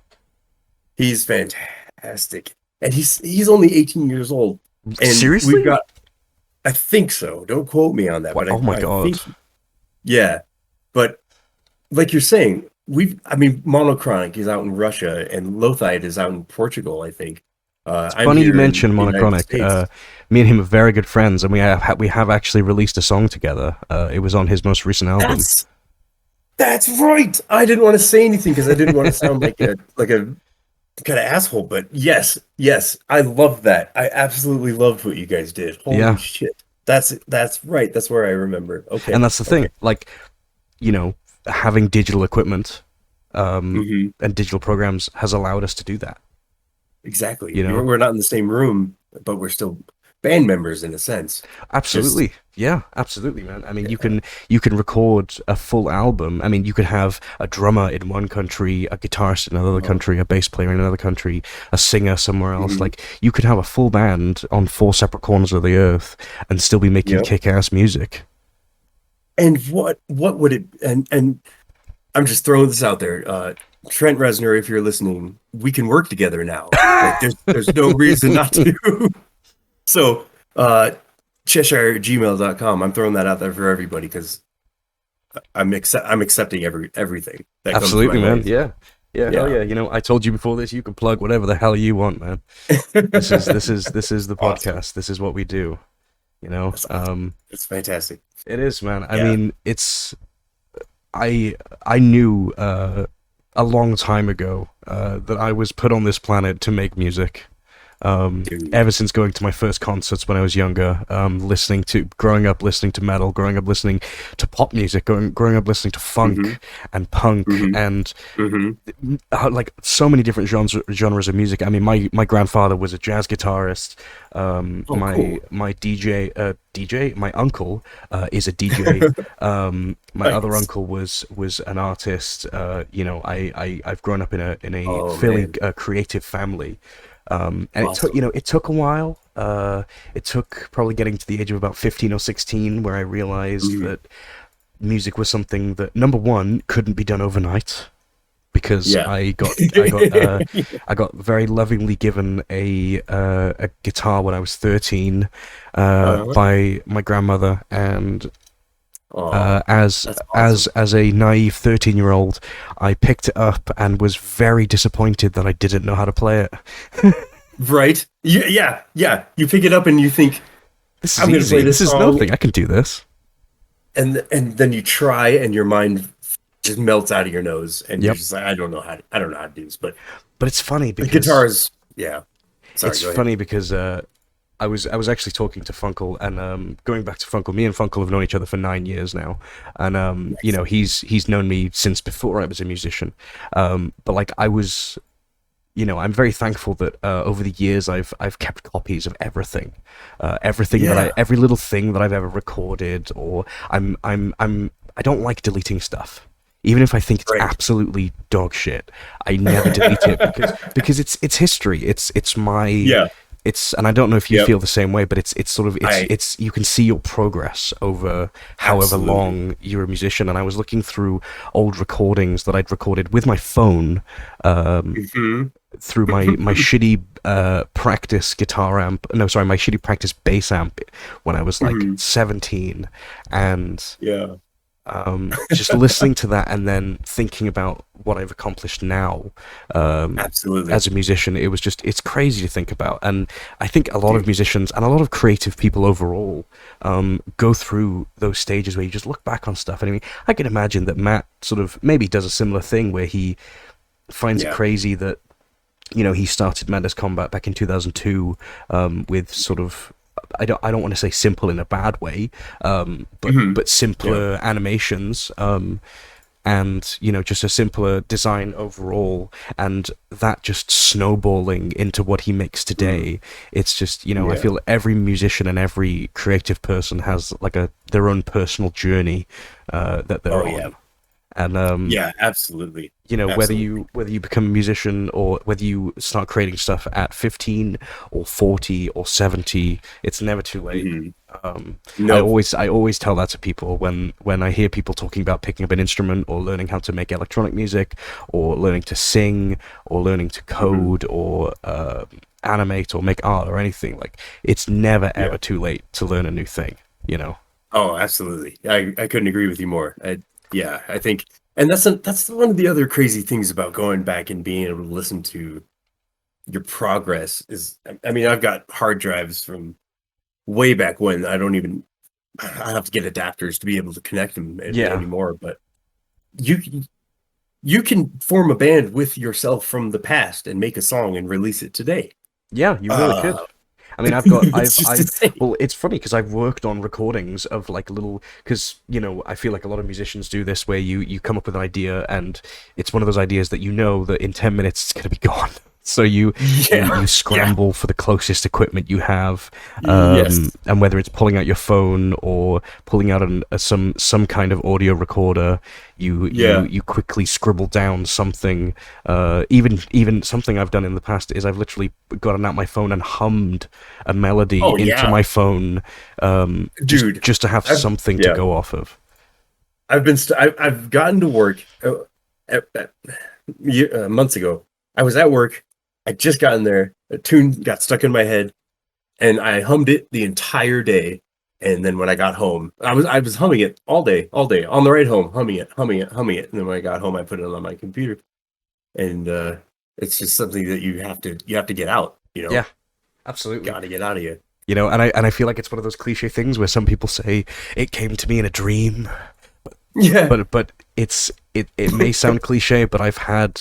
He's fantastic, and he's only 18 years old. And seriously? I think so. Don't quote me on that. What? But Oh my god! But like you're saying. Monochronic is out in Russia, and Lothide is out in Portugal, I think. It's funny you mentioned Monochronic. Me and him are very good friends, and we have actually released a song together. It was on his most recent album. That's right. I didn't want to say anything because I didn't want to sound like a kind of asshole. But yes, I loved that. I absolutely loved what you guys did. Holy shit! That's right. That's where I remember. Okay, and that's the thing. Like, having digital equipment and digital programs has allowed us to do that. Exactly. We're not in the same room, but we're still band members in a sense. Absolutely. Absolutely, man. I mean, you can record a full album. I mean, you could have a drummer in one country, a guitarist in another country, a bass player in another country, a singer somewhere else. Like, you could have a full band on 4 separate corners of the earth and still be making kick-ass music. And what would it and I'm just throwing this out there, Trent Reznor, if you're listening, we can work together now. Like, there's no reason not to. So Cheshyre@gmail.com. I'm throwing that out there for everybody because I'm accepting everything. That absolutely, man. Yeah. Hell yeah. I told you before this, you can plug whatever the hell you want, man. This is the podcast. Awesome. This is what we do. It's fantastic. It is, man. I mean, it's. I knew a long time ago that I was put on this planet to make music. Dude. Ever since going to my first concerts when I was younger, growing up listening to metal, growing up listening to pop music, growing up listening to funk and punk and like so many different genres of music. I mean, my grandfather was a jazz guitarist. Cool. My uncle is a DJ. My other Nice. uncle was an artist. I've grown up in a Oh, fairly man. creative family. And Awesome. it took a while. It took probably getting to the age of about 15 or 16 where I realized that music was something that, number one, couldn't be done overnight, because Yeah. I got very lovingly given a guitar when I was 13 by my grandmother, and Oh, as that's awesome. as a naive 13-year-old, I picked it up and was very disappointed that I didn't know how to play it. Right? Yeah, yeah. You pick it up and you think, This is I'm going to play easy. This this is song, nothing. I can do this. and then you try, and your mind just melts out of your nose, and you're Yep. just like, I don't know how to do this. But But it's funny the because guitar is, yeah. Sorry, it's go ahead. funny because I was actually talking to Funkle, and going back to Funkle, me and Funkle have known each other for 9 years now, and Nice. he's known me since before I was a musician, but like I was, I'm very thankful that over the years I've kept copies of everything, Yeah. every little thing that I've ever recorded, or I don't like deleting stuff. Even if I think it's Right. absolutely dog shit, I never delete it because it's history. It's my Yeah. it's and I don't know if you Yep. feel the same way, but it's sort of I it's you can see your progress over however absolutely. long you're a musician. And I was looking through old recordings that I'd recorded with my phone, um, Mhm. through my shitty practice guitar amp. No, sorry, my shitty practice bass amp when I was like Mhm. 17, and Yeah. just listening to that and then thinking about what I've accomplished now, Absolutely. as a musician, it's crazy to think about. And I think a lot of Dude. musicians and a lot of creative people overall go through those stages where you just look back on stuff. And I mean, I can imagine that Matt sort of maybe does a similar thing where he finds it Yeah. crazy that he started Madness Combat back in 2002, with sort of, I don't want to say simple in a bad way, Mhm. but Yeah. simpler animations, and just a simpler design overall, and that just snowballing into what he makes Mhm. today. It's just, I Yeah. feel every musician and every creative person has like their own personal journey that they're Oh, yeah. on. And Yeah, absolutely. whether Absolutely. you become a musician or whether you start creating stuff at 15 or 40 or 70, it's never too late. Mhm. I No. always tell that to people when I hear people talking about picking up an instrument or learning how to make electronic music or learning to sing or learning to Mhm. code or animate or make art or anything. Like, it's never Yeah. ever too late to learn a new thing. Oh, absolutely. I couldn't agree with you more. Yeah, I think, and that's one of the other crazy things about going back and being able to listen to your progress is, I mean, I've got hard drives from way back when. I have to get adapters to be able to connect them Yeah, anymore, but you you can form a band with yourself from the past and make a song and release it today. yeah, you really could. Uh, I mean, it's just insane. well, it's funny because I've worked on recordings of like little, because, I feel like a lot of musicians do this where you come up with an idea and it's one of those ideas that that in 10 minutes it's going to be gone. So you Yeah, yeah, scramble for the closest equipment you have, yes. and whether it's pulling out your phone or pulling out some kind of audio recorder, Yeah. you quickly scribble down something. Even something I've done in the past is I've literally gotten out my phone and hummed a melody Oh, into yeah. my phone, Dude, just to have I've something to yeah. go off of. I've gotten to work months ago. I was at work. I just got in there. A tune got stuck in my head, and I hummed it the entire day. And then when I got home, I was humming it all day on the ride home, humming it. And then when I got home, I put it on my computer, and it's just something that you have to get out. Yeah, absolutely. Got to get out of you. And I feel like it's one of those cliche things where some people say it came to me in a dream, Yeah. but it may sound cliche, but I've had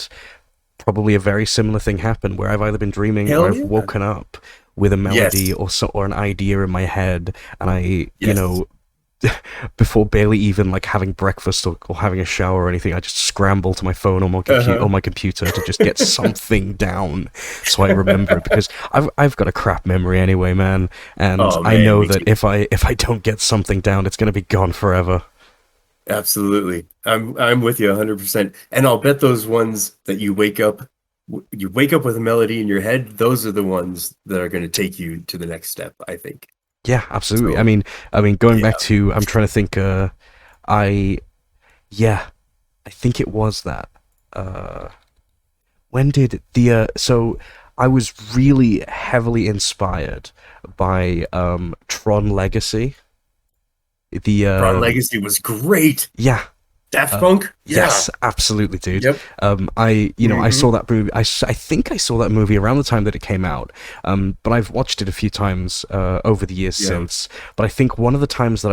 probably a very similar thing happened where I've either been dreaming or Hell I've yeah. woken up with a melody Yes. or an idea in my head, and I, Yes. before barely even like having breakfast or having a shower or anything, I just scramble to my phone or Uh-huh. my computer to just get something down so I remember it, because I've got a crap memory anyway, man, and Oh I man, know me that too. if I don't get something down, it's gonna be gone forever. Absolutely. I'm with you 100%. And I'll bet those ones that you wake up with a melody in your head, those are the ones that are going to take you to the next step, I think. Yeah, absolutely. So, I mean, going yeah. back to, I'm trying to think. I Yeah, I think it was that. Uh, when did the so I was really heavily inspired by Tron Legacy. The Tron Legacy was great. Yeah, Daft Punk? Yeah. yes, absolutely, dude. Yep. I Hmm. saw that movie. I think I saw that movie around the time that it came out. But I've watched it a few times over the years Yeah. since. But I think one of the times that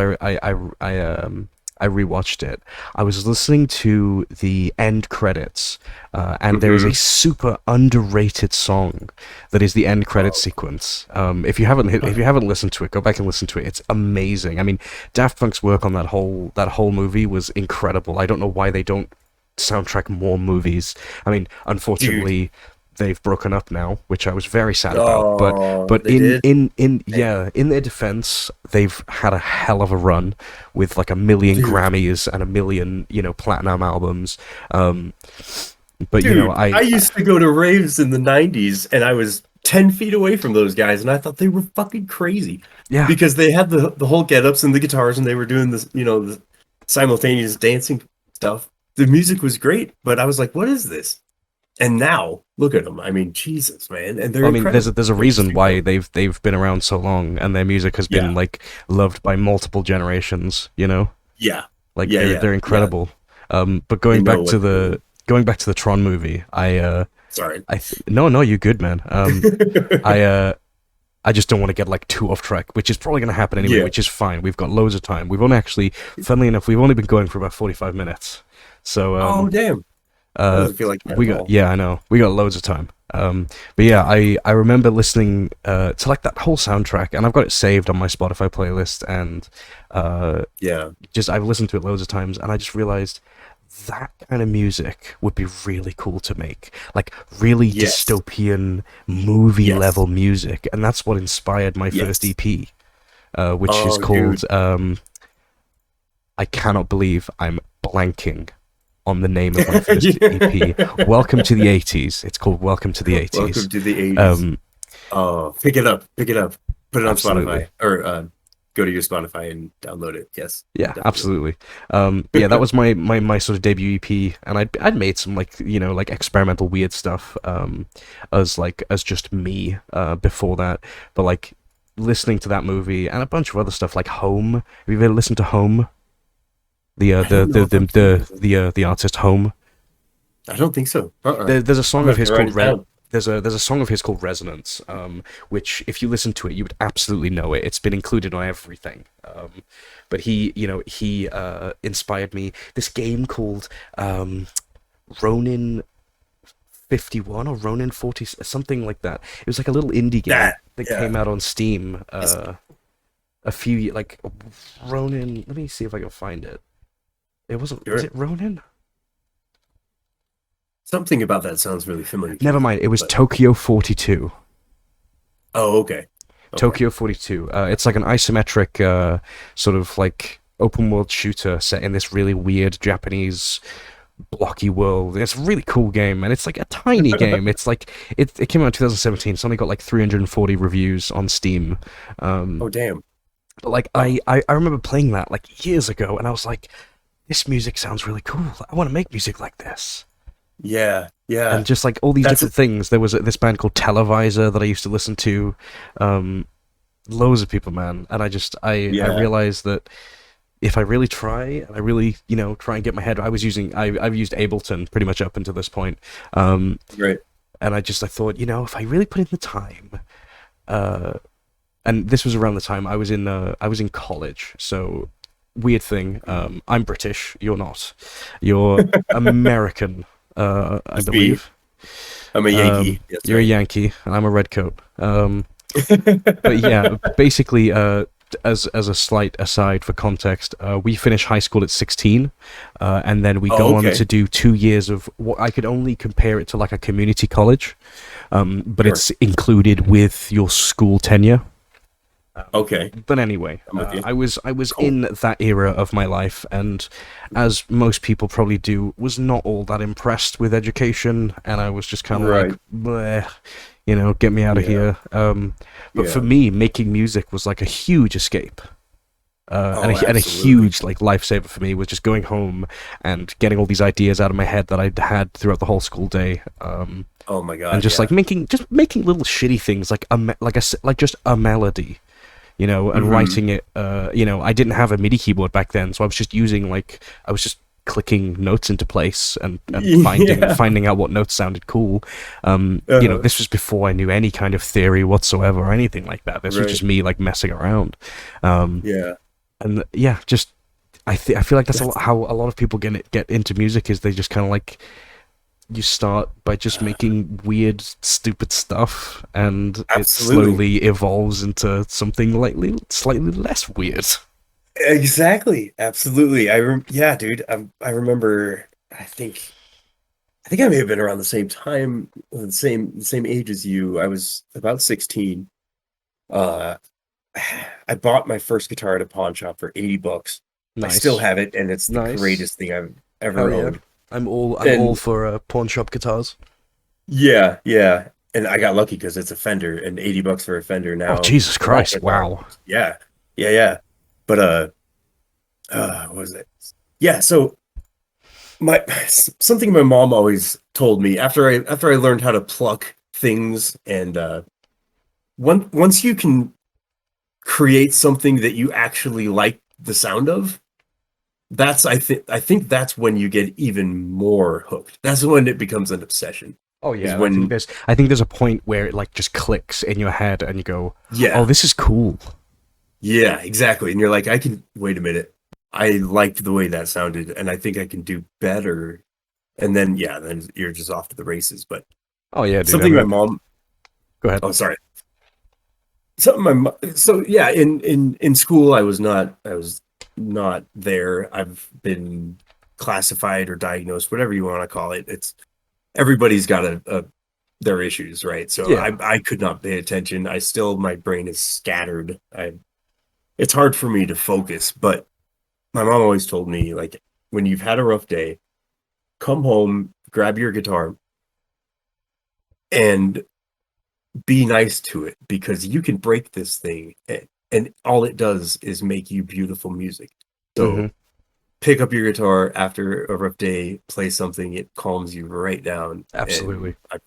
I rewatched it, I was listening to the end credits, and there is a Hmm. super underrated song that is the end credit Oh, sequence. If you haven't listened to it, go back and listen to it. It's amazing. I mean, Daft Punk's work on that whole movie was incredible. I don't know why they don't soundtrack more movies. I mean, dude. unfortunately, they've broken up now, which I was very sad about. But Oh, but they in did? in in Damn. yeah, in their defense, they've had a hell of a run with like a million Dude. Grammys and a million, platinum albums. Um, but Dude, I I used to go to raves in the 90s and I was 10 feet away from those guys and I thought they were fucking crazy yeah, because they had the whole get-ups and the guitars and they were doing this, the simultaneous dancing stuff. The music was great, but I was like, what is this? And now look at them. I mean, Jesus, man, and they're I mean, there's incredible. a They're just reason why incredible. they've been around so long, and their music has been Yeah, like loved by multiple generations. yeah, Like yeah, yeah, they're yeah. incredible. But They know what they're doing. going back to the Tron movie, Sorry. no, you good, man. I I just don't want to get like too off track, which is probably going to happen anyway, Yeah. which is fine. We've got loads of time. Funnily enough, we've only been going for about 45 minutes. So Oh, damn. That uh doesn't feel like that we at got all. yeah, I know. We got loads of time. But yeah, I remember listening to like that whole soundtrack, and I've got it saved on my Spotify playlist, and Yeah. just I've listened to it loads of times, and I just realized that kind of music would be really cool to make, like really Yes. dystopian movie Yes. level music, and that's what inspired my first Yes. EP, which is Oh, dude. called I cannot believe I'm blanking on the name of my first EP. Welcome to the 80s. It's called Welcome to the 80s. Welcome to the 80s. Um, Oh, pick it up. Pick it up. Put it on absolutely. Spotify or go to your Spotify and download it. Yes, Yeah, definitely. absolutely. Yeah, that was my sort of debut EP, and I'd made some like like experimental weird stuff as just me before that, but like listening to that movie and a bunch of other stuff like Home. Have you ever listened to Home? I don't know if I'm familiar with it. The artist Home. I don't think so. There's a I'm song gonna of have his to write called it down. there's a song of his called Resonance, which if you listen to it, you would absolutely know it. It's been included on everything. But he inspired me. This game called Ronin 51 or Ronin 40, something like that. It was like a little indie game That, that yeah. came out on Steam Yes. a few like Ronin. Let me see if I can find it. It wasn't. Was Sure. it Ronin? Something about that sounds really familiar to Never me. mind. It was But Tokyo 42. oh, okay. Okay. Tokyo 42. It's like an isometric sort of like open world shooter set in this really weird Japanese blocky world. It's a really cool game, and it's like a tiny game. It's like it came out in 2017. It's only got like 340 reviews on Steam. Oh, damn. But like Oh, I remember playing that like years ago, and I was like, this music sounds really cool. I want to make music like this. yeah. Yeah. And just like all these That's different things. There was this band called Televisor that I used to listen to. Loads of people, man. And I yeah. realized that if I really try, and I really, try and get my head, I've used Ableton pretty much up until this point. Right. And I thought, if I really put in the time, and this was around the time I was in college, so weird thing. I'm British. You're not. You're American, I Must be. believe. I'm a Yankee. That's You're a right. Yankee, and I'm a redcoat. But yeah, basically, as a slight aside for context, we finish high school at 16, and then we Oh, go on okay. to do 2 years of what I could only compare it to like a community college, but Sure. it's included with your school tenure. Okay. But anyway, I'm with you. I was Cool. in that era of my life, and as most people probably do, was not all that impressed with education, and I was just kind of Right. like, bleh, get me out of Yeah. here. But for Yeah. me, making music was like a huge escape. And a absolutely. huge like lifesaver for me was just going home and getting all these ideas out of my head that I'd had throughout the whole school day. Oh my God. And just yeah. like making little shitty things like just a melody, and Mhm. writing it. I didn't have a MIDI keyboard back then, so I was just clicking notes into place and Yeah. finding out what notes sounded cool. Uh-huh. This was before I knew any kind of theory whatsoever or anything like that. This was Right. just me like messing around. Yeah. And yeah, just I feel like that's That's- how a lot of people get into music is they just kind of like you start by just making weird, stupid stuff, and it Absolutely. slowly evolves into something slightly less weird. Exactly. Absolutely. Yeah, dude. I remember. I think I may have been around the same time, the same age as you. I was about 16. Uh, I bought my first guitar at a pawn shop for $80. I Nice, still have it, and it's the nice. greatest thing I've Hell ever yeah. owned. I'm all And for pawn shop guitars. yeah, yeah. And I got lucky because it's a Fender, and $80 for a Fender Oh now. Jesus Christ! Wow. Yeah, yeah, yeah. But what was it? Yeah. So something my mom always told me after I learned how to pluck things, and once you can create something that you actually like the sound of, I think that's when you get even more hooked. That's when it becomes an obsession. Oh Is yeah. when I think there's a point where it like just clicks in your head, and you go, yeah, "Oh, this is cool." yeah, exactly. And you're like, I can wait a minute. I liked the way that sounded, and I think I can do better. And then then you're just off to the races. But Oh yeah, dude. something my mom. Go ahead. Oh, sorry. So yeah, in school I was not there. I've been classified or diagnosed, whatever you want to call it. It's everybody's got their issues, right? So Yeah. I could not pay attention. My brain is scattered. It's hard for me to focus, but my mom always told me, like, when you've had a rough day, come home, grab your guitar, and be nice to it, because you can break this thing, and all it does is make you beautiful music. So Mhm. pick up your guitar after a rough day, play something, it calms you right down. Absolutely. And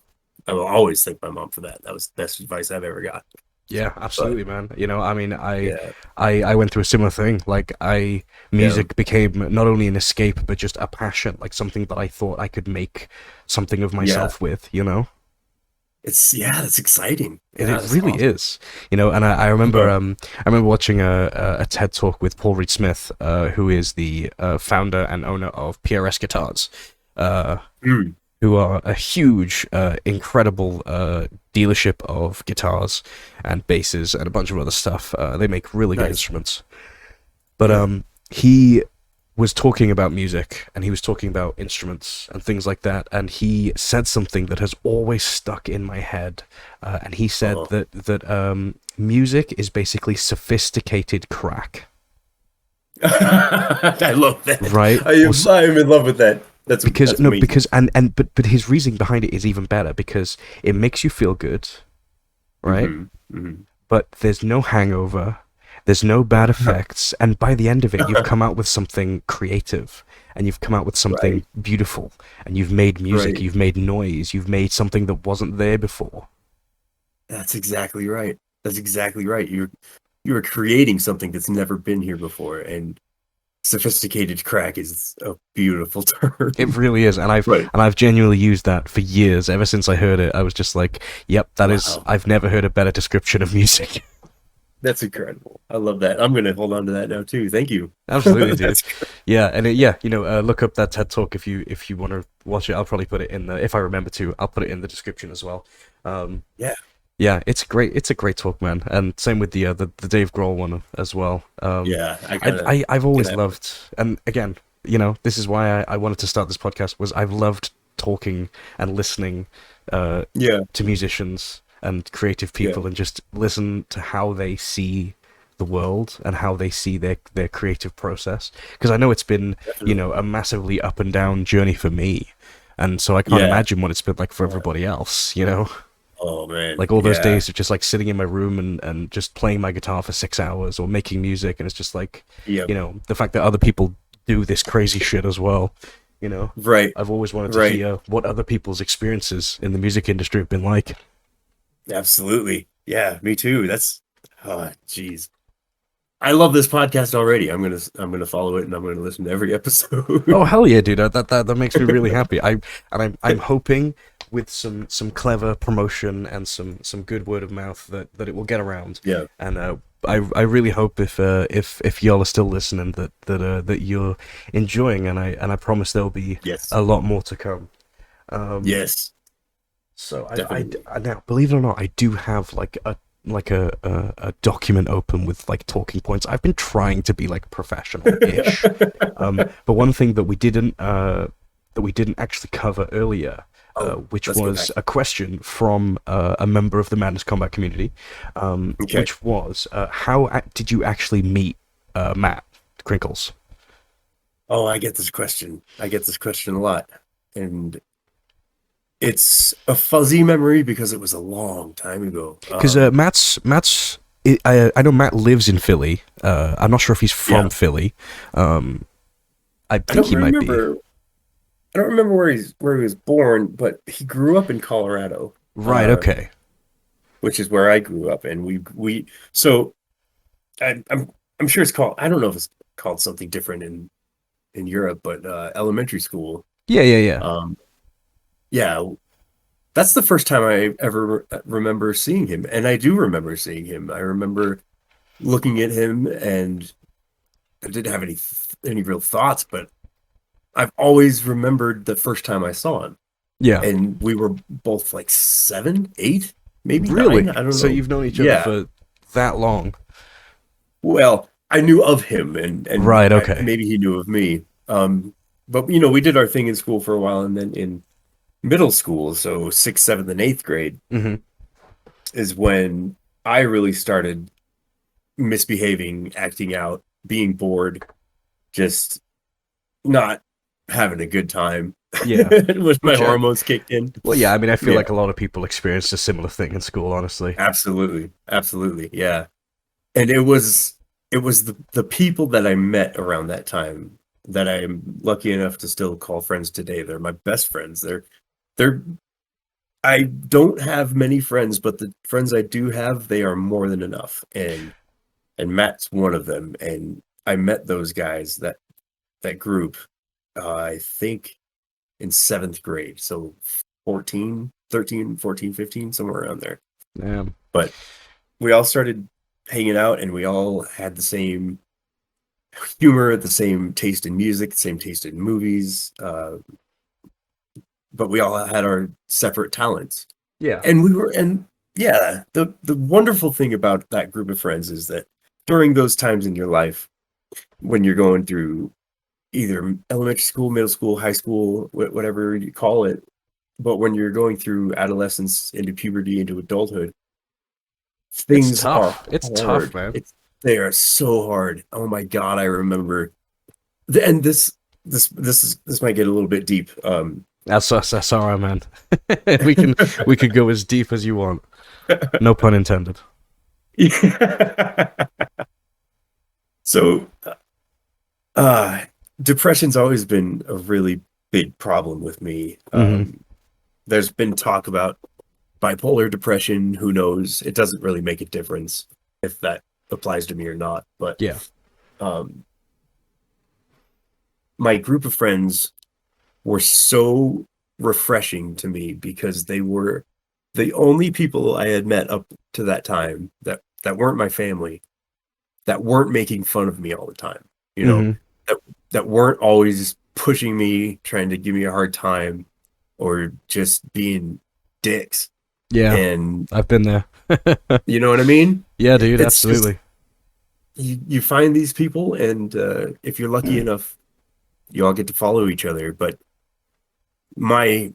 I will always thank my mom for that. That was the best advice I've ever got. Yeah, absolutely, man. I mean, Yeah. I went through a similar thing. Like, music became not only an escape, but just a passion, like something that I thought I could make something of myself with, That's exciting. It, Yeah, it that's really awesome. is, and I remember, I remember watching a TED talk with Paul Reed Smith, who is the founder and owner of PRS Guitars, Mm. who are a huge, incredible dealership of guitars and basses and a bunch of other stuff. They make really good Nice. instruments. But he was talking about music, and he was talking about instruments and things like that, and he said something that has always stuck in my head. And he said Uh-oh. that music is basically sophisticated crack. I love that. Right? I am in love with that. That's amazing. But his reasoning behind it is even better, because it makes you feel good, right? Mhm, mhm. But there's no hangover, there's no bad effects, and by the end of it, you've come out with something creative, and you've come out with something beautiful, and you've made music, Right. you've made noise, you've made something that wasn't there before. That's exactly right. That's exactly right. You're creating something that's never been here before, and sophisticated crack is a beautiful term. It really is, and Right. I've genuinely used that for years. Ever since I heard it, I was just like, "Yep, that is. Wow. I've never heard a better description of music." That's incredible. I love that. I'm gonna hold on to that now too. Thank you. Absolutely, dude. That's great. Yeah, and yeah, look up that TED Talk if you want to watch it. I'll probably put it in the if I remember to. I'll put it in the description as well. Um, Yeah, yeah, it's great. It's a great talk, man. And same with the Dave Grohl one as well. yeah. I gotta I've get always that. loved, and again, this is why I wanted to start this podcast. Was I've loved talking and listening Yeah, to musicians and creative yeah, people, and just listen to how they see the world and how they see their creative process. Because I know it's been definitely. a massively up and down journey for me, and so I can't Yeah. imagine what it's been like for everybody else. Oh man. Like all those Yeah. days of just like sitting in my room and just playing my guitar for 6 hours or making music, and it's just like, Yep. the fact that other people do this crazy shit as well. Right. I've always wanted to Right. hear what other people's experiences in the music industry have been like. Absolutely. Yeah. Me too. That's. Oh, jeez. I love this podcast already. I'm gonna follow it and I'm gonna listen to every episode. Oh hell yeah, dude! That makes me really happy. I'm hoping with some clever promotion and some good word of mouth that it will get around. Yeah. And I really hope if y'all are still listening that you're enjoying, and I promise there'll be Yes. a lot more to come. Yes. So Definitely. I now, believe it or not, I do have a document open with like talking points. I've been trying to be like professional-ish. But one thing that we didn't actually cover earlier, Oh, which let's go back. was a question from a member of the Madness Combat community, Okay. which was how did you actually meet Matt Crinkles? Oh, I get this question. I get this question a lot, and it's a fuzzy memory because it was a long time ago. Because Matt's I know Matt lives in Philly. I'm not sure if he's from Yeah. Philly. I I think don't he might be. remember. I don't remember where he was born, but he grew up in Colorado, Right. Okay. which is where I grew up, and we so I'm sure it's called. I don't know if it's called something different in Europe, but elementary school. Yeah. Yeah. Yeah. Um, yeah, that's the first time I ever remember seeing him, and I do remember seeing him. I remember looking at him, and I didn't have any real thoughts, but I've always remembered the first time I saw him, Yeah. and we were both like 7, 8, maybe 9. Really? I don't So know. you've known each other Yeah. for that long? Well, I knew of him, and Right. Okay. maybe he knew of me. But we did our thing in school for a while, and then in middle school, so sixth, seventh, and eighth grade Hmm. is when I really started misbehaving, acting out, being bored, just not having a good time. Yeah. When my Which hormones kicked in. well, yeah. I mean, I feel Yeah, like a lot of people experienced a similar thing in school. Honestly. absolutely, absolutely, yeah. And it was the people that I met around that time that I'm lucky enough to still call friends today. They're my best friends. They're I don't have many friends, but the friends I do have, they are more than enough. And Matt's one of them. And I met those guys, that group, I think in seventh grade. So 14, 13, 14, 15, somewhere around there. Yeah. But we all started hanging out and we all had the same humor, the same taste in music, the same taste in movies. But we all had our separate talents. Yeah. And yeah, the wonderful thing about that group of friends is that during those times in your life when you're going through either elementary school, middle school, high school, whatever you call it, but when you're going through adolescence into puberty into adulthood, It's things are tough. It's tough, hard. man. They are so hard. Oh my God, I remember. And this might get a little bit deep. That's all right, man. we could go as deep as you want. No pun intended. So, depression's always been a really big problem with me. Mhm. There's been talk about bipolar depression. Who knows? It doesn't really make a difference if that applies to me or not. But Yeah. um, my group of friends were so refreshing to me because they were the only people I had met up to that time that that weren't my family, that weren't making fun of me all the time, Hmm. that weren't always pushing me, trying to give me a hard time, or just being dicks. Yeah, And I've been there. you know what I mean? Yeah, dude, It's just absolutely. you find these people, and if you're lucky enough, you all get to follow each other. But my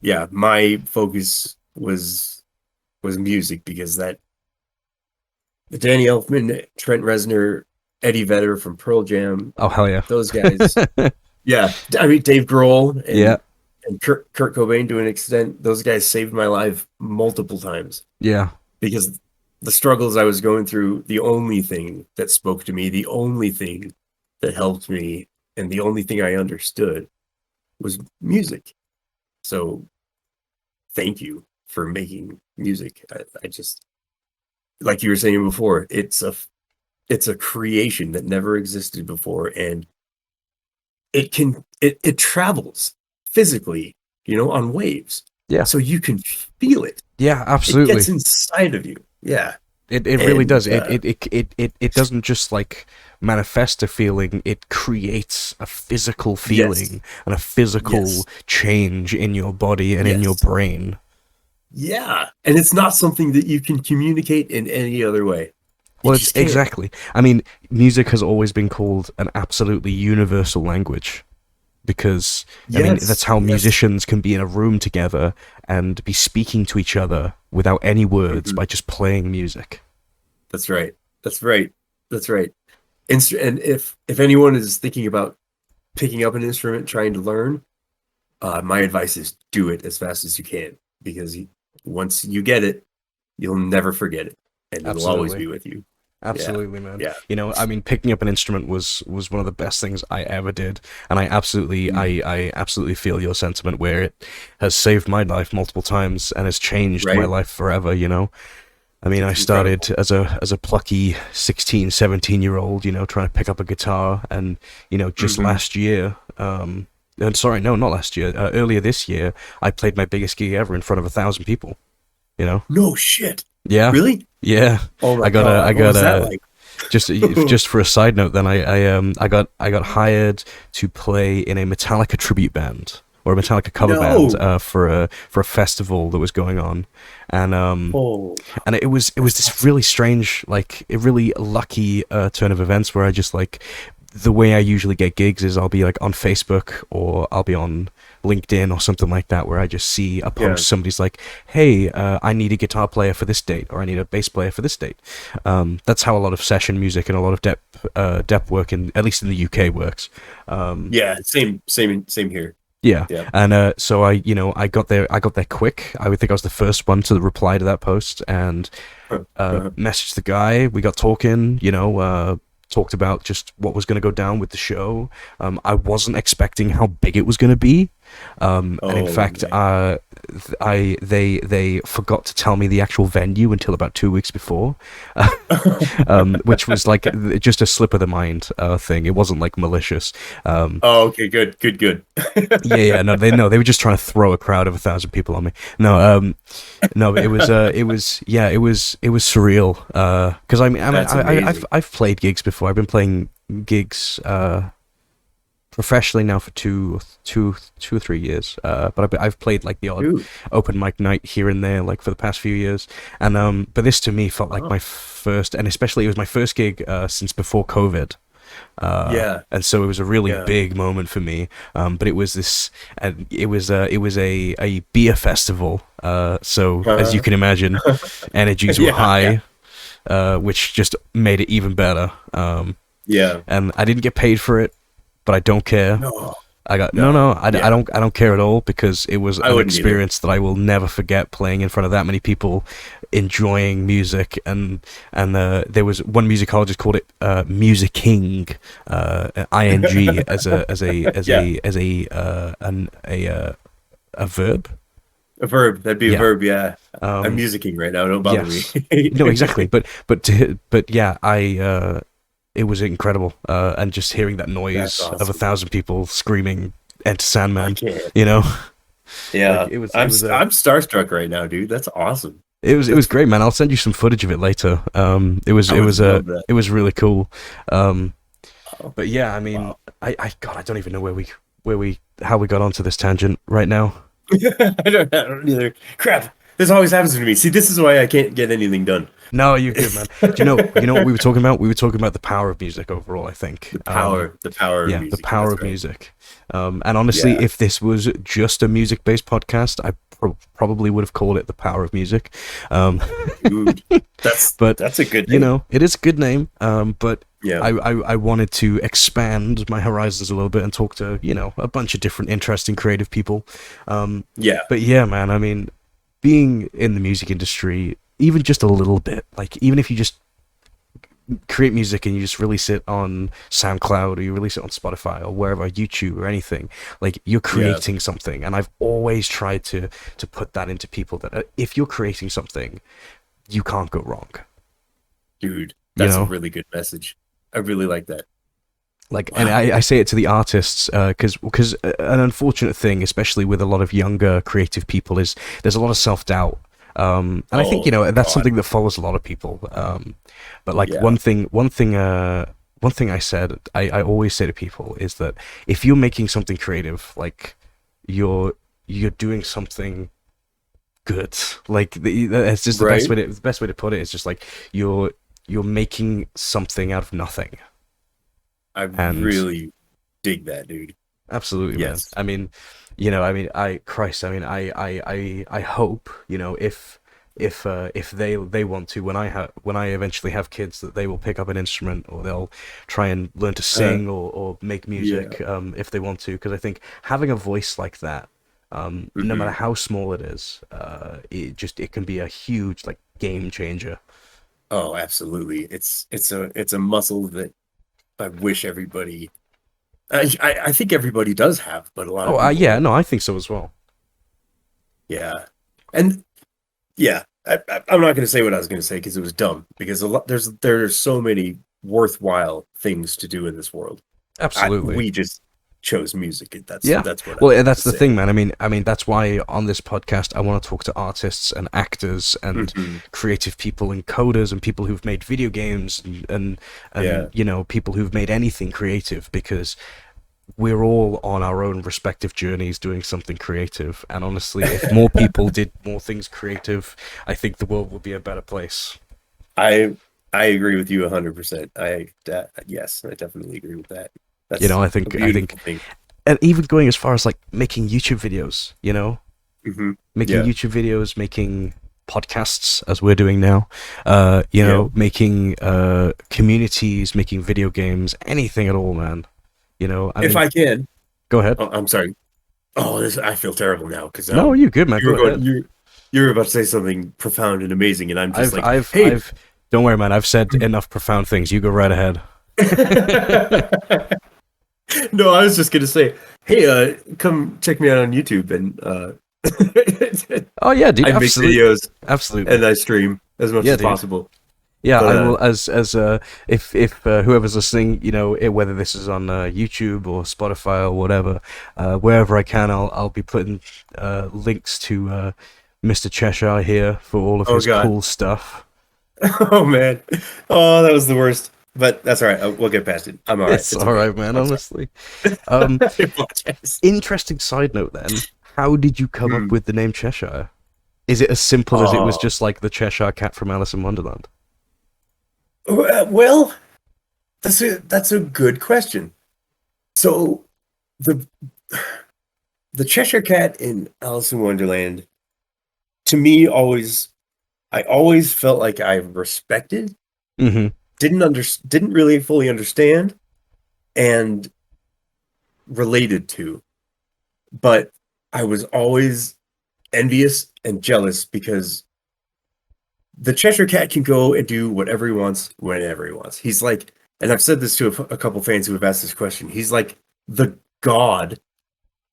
focus was music, because that Danny Elfman, Trent Reznor, Eddie Vedder from Pearl Jam, Oh, hell yeah. those guys. Yeah, I mean Dave Grohl Yeah, and Kurt Cobain to an extent. Those guys saved my life multiple times, yeah. because the struggles I was going through, the only thing that spoke to me, the only thing that helped me, and the only thing I understood was music. So thank you for making music. I just, like you were saying before, it's a creation that never existed before, and it travels physically, on waves. Yeah. So you can feel it. Yeah, It gets absolutely. inside of you. Yeah. It really does. And It doesn't just like manifest a feeling, it creates a physical yes, feeling and a physical yes, change in your body and in your yes. brain. Yeah. And it's not something that you can communicate in any other way. You Well, it's just can't. exactly. I mean, music has always been called an absolutely universal language because, I mean, that's Yes. how Yes. musicians can be in a room together and be speaking to each other without any words Mhm. by just playing music. That's right. That's right. That's right. And if anyone is thinking about picking up an instrument, trying to learn, my advice is do it as fast as you can, because once you get it, you'll never forget it, and it'll always Absolutely. be with you. Yeah. Absolutely, man. Yeah. You know, I mean, picking up an instrument was one of the best things I ever did, and Mm. I absolutely feel your sentiment where it has saved my life multiple times and has changed my Right? life forever. You know, I mean, I It's started incredible. as a plucky 16, 17 year old, you know, trying to pick up a guitar, and you know, just Hmm. last year, and sorry, no, not last year, earlier this year, I played my biggest gig ever in front of 1,000 people. You know, No shit. yeah, Really? yeah. Oh my I God. What got was that a like? just for a side note, then I got hired to play in a Metallica tribute band or a Metallica cover band No. for a festival that was going on, and Oh, it was that's this awesome. really strange, like a really lucky turn of events where I just like the way I usually get gigs is I'll be like on Facebook or I'll be on LinkedIn or something like that where I just see a Yeah. post, somebody's like, hey, I need a guitar player for this date or I need a bass player for this date. That's how a lot of session music and a lot of dep work in at least in the UK works. Um, Yeah. Same here. yeah, Yeah. and so I got there quick. I would think I was the first one to reply to that post and messaged the guy. We got talking, talked about just what was going to go down with the show. I wasn't expecting how big it was going to be, and in Oh fact, man. they forgot to tell me the actual venue until about 2 weeks before, which was like just a slip of the mind thing. It wasn't like malicious. Oh, okay. Good. Good. Good. Yeah, no, they were just trying to throw a crowd of 1,000 people on me. No, but it was surreal. Because That's amazing. I've played gigs before. I've been playing gigs professionally now for two or 3 years. But I've played like the odd Dude. open mic night here and there, like for the past few years. And but this to me felt like Wow. my first, and especially it was my first gig since before COVID. Yeah. And so it was a really Yeah. big moment for me. But it was this, and it was a beer festival. So as you Uh, can imagine, energies were yeah. Yeah. high, which just made it even better. Yeah. And I didn't get paid for it, but I don't care. No. I got No. Yeah. I don't care at all because it was I an wouldn't either. experience that I will never forget, playing in front of that many people enjoying music. And there was one musicologist called it music king, ing Yeah. a verb. A verb. That'd be a Yeah. verb. Yeah. I'm um musicking right now. Don't bother me. yes, no, exactly, but yeah, I it was incredible, and just hearing that That's noise of a awesome. thousand people screaming "Enter I Sandman," can't. you know. Like Yeah. it was a I'm starstruck right now, dude. That's awesome. It was great, man. I'll send you some footage of it later. It was love that. it was really cool. Oh, But yeah, I mean, wow. God, I don't even know how we got onto this tangent right now. I don't either. Crap. This always happens to me. See, this is why I can't get anything done. No, you're good, man. Do you know what we were talking about? We were talking about the power of music overall, I think. The power of Yeah, music. the power That's of right. music. And honestly, Yeah. if this was just a music-based podcast, I probably would have called it the power of music. Dude, But that's a good you thing. know, it is a good name. But Yeah. I wanted to expand my horizons a little bit and talk to, a bunch of different interesting creative people. Yeah. But yeah, man, I mean, being in the music industry, even just a little bit, like even if you just create music and you just release it on SoundCloud or you release it on Spotify or wherever, YouTube or anything, like you're creating something. And I've always tried to put that into people that if you're creating something, you can't go wrong. Dude, that's know? a really good message. I really like that. Like, Wow. and I say it to the artists because an unfortunate thing, especially with a lot of younger creative people, is there's a lot of self-doubt. And I think that's God. something that follows a lot of people. But like Yeah. one thing I said, I always say to people is that if you're making something creative, like you're doing something good. Like it's just the Right. best way to put it is just like you're making something out of nothing. I And- really dig that, dude. Absolutely, Yes. man. I hope, if they want to, when I eventually have kids, that they will pick up an instrument or they'll try and learn to sing or make music, if they want to, because I think having a voice like that, no matter how small it is, it can be a huge like game changer. Oh, absolutely. It's a muscle that I wish everybody. I think everybody does have, but a lot of Oh, people. yeah, no, I think so as well. Yeah, and yeah, I'm not going to say what I was going to say because it was dumb. Because there's so many worthwhile things to do in this world. Absolutely. We just chose music. That's Yeah. That's what. Well, I that's the say. thing, man. I mean, that's why on this podcast I want to talk to artists and actors and creative people and coders and people who've made video games and people who've made anything creative, because we're all on our own respective journeys doing something creative. And honestly, if more people did more things creative, I think the world would be a better place. I agree with you 100%. Yes, I definitely agree with that. That's I think a beautiful thing. and even going as far as like making YouTube videos, making Yeah. YouTube videos, making podcasts as we're doing now, making communities, making video games, anything at all, man. If I can, go ahead. oh, I'm sorry. Oh, I feel terrible now because No, you're good, man. Go ahead. you were about to say something profound and amazing, and I'm just hey. Don't worry, man. I've said enough profound things. You go right ahead. No, I was just gonna say, hey, come check me out on YouTube, and Oh yeah, dude. I make Absolutely. videos Absolutely. and I stream as much Yeah, as dude. possible. Yeah, But, I will. If whoever's listening, whether this is on YouTube or Spotify or whatever, wherever I can, I'll be putting links to Mr. Cheshyre here for all of his God. cool stuff. Oh man, oh that was the worst. But that's all right. We'll get past it. I'm all right. It's all right, man. Honestly. Apologize. Interesting side note. Then, how did you come up with the name Cheshire? Is it as simple as it was just like the Cheshire Cat from Alice in Wonderland? Well, that's a good question. So, the Cheshire Cat in Alice in Wonderland, to me, I always felt like I respected, Mm-hmm. didn't really fully understand, and related to, but I was always envious and jealous because the Cheshire Cat can go and do whatever he wants, whenever he wants. He's like, and I've said this to a couple fans who have asked this question, he's like the god,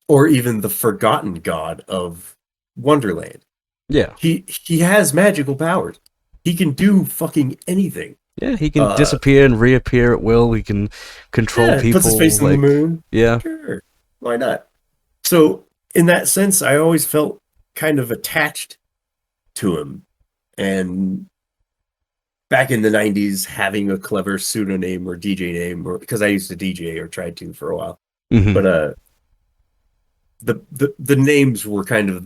or even the forgotten god of Wonderland. Yeah. He has magical powers. He can do fucking anything. Yeah, he can disappear and reappear at will. He can control people. Puts his face in the moon. Yeah. Sure. Why not? So, in that sense, I always felt kind of attached to him. And back in the 90s, having a clever pseudonym or DJ name, or because I used to DJ or tried to for a while, but the names were kind of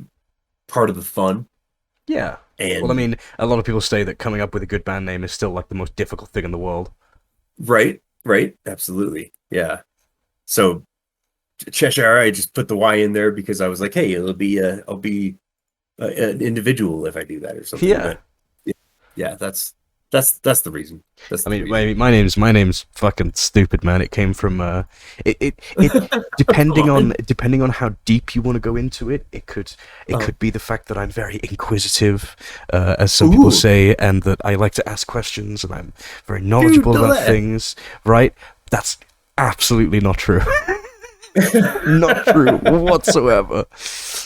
part of the fun. Yeah. And well, I mean, a lot of people say that coming up with a good band name is still like the most difficult thing in the world. Right, absolutely, yeah. So Cheshyre, I just put the Y in there because I was like, hey, I'll be an individual if I do that or something. Yeah, but yeah, that's the reason. My name's fucking stupid, man. It came from it depending on how deep you want to go into it. It could be the fact that I'm very inquisitive, as some people say, and that I like to ask questions and I'm very knowledgeable about things. Right? That's absolutely not true. Not true whatsoever.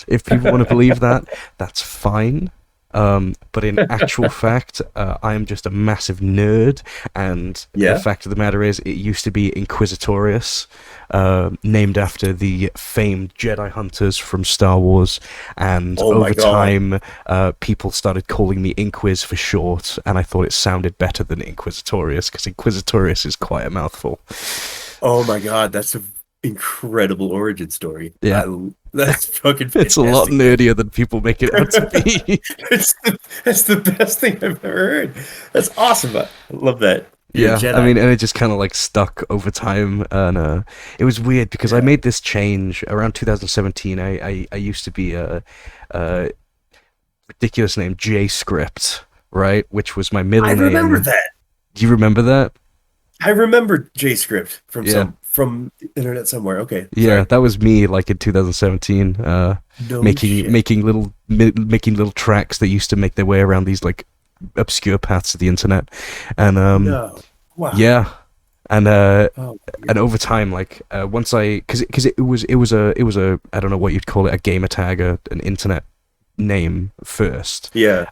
If people want to believe that, that's fine. But in actual fact, I am just a massive nerd, and the fact of the matter is, it used to be Inquisitorius, named after the famed Jedi hunters from Star Wars, and over time, people started calling me Inquis for short, and I thought it sounded better than Inquisitorius, because Inquisitorius is quite a mouthful. Oh my god, that's an incredible origin story. Yeah. That's fucking fantastic. It's a lot nerdier than people make it out to be. It's the best thing I've ever heard. That's awesome. I love that. Yeah, I mean, and it just kind of like stuck over time, and it was weird because I made this change around 2017. I used to be a ridiculous name, JScript, right? Which was my middle name. I remember that. Do you remember that? I remember JScript from the internet somewhere. Okay. Yeah, that was me, like in 2017, making little tracks that used to make their way around these like obscure paths of the internet, and yeah, and over time, like once because it was a I don't know what you'd call it, a gamer tag, an internet name first. Yeah.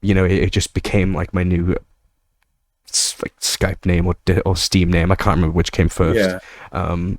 It just became like my new like Skype name or Steam name. I can't remember which came first. Yeah. And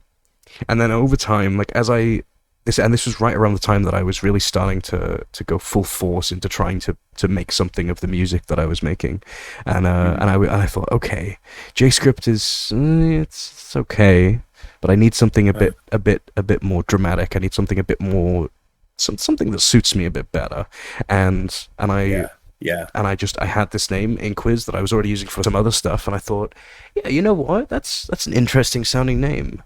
then over time, like this was right around the time that I was really starting to go full force into trying to make something of the music that I was making, and I thought, okay, JScript is it's okay, but I need something a bit more dramatic. I need something a bit more something that suits me a bit better, and I. Yeah, and I had this name, Inquiz, that I was already using for some other stuff, and I thought, yeah, you know what, that's an interesting sounding name.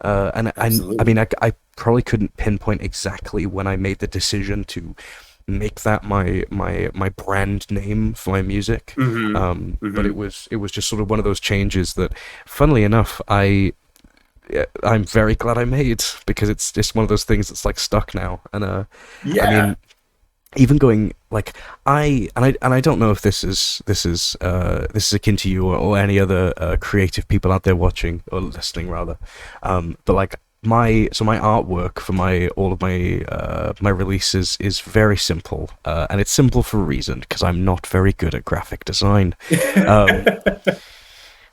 And I probably couldn't pinpoint exactly when I made the decision to make that my brand name for my music. But it was just sort of one of those changes that, funnily enough, I'm very glad I made, because it's just one of those things that's like stuck now. And I mean, even going like I don't know if this is akin to you or any other creative people out there watching or listening rather, but like my artwork for all of my releases is very simple, and it's simple for a reason, because I'm not very good at graphic design.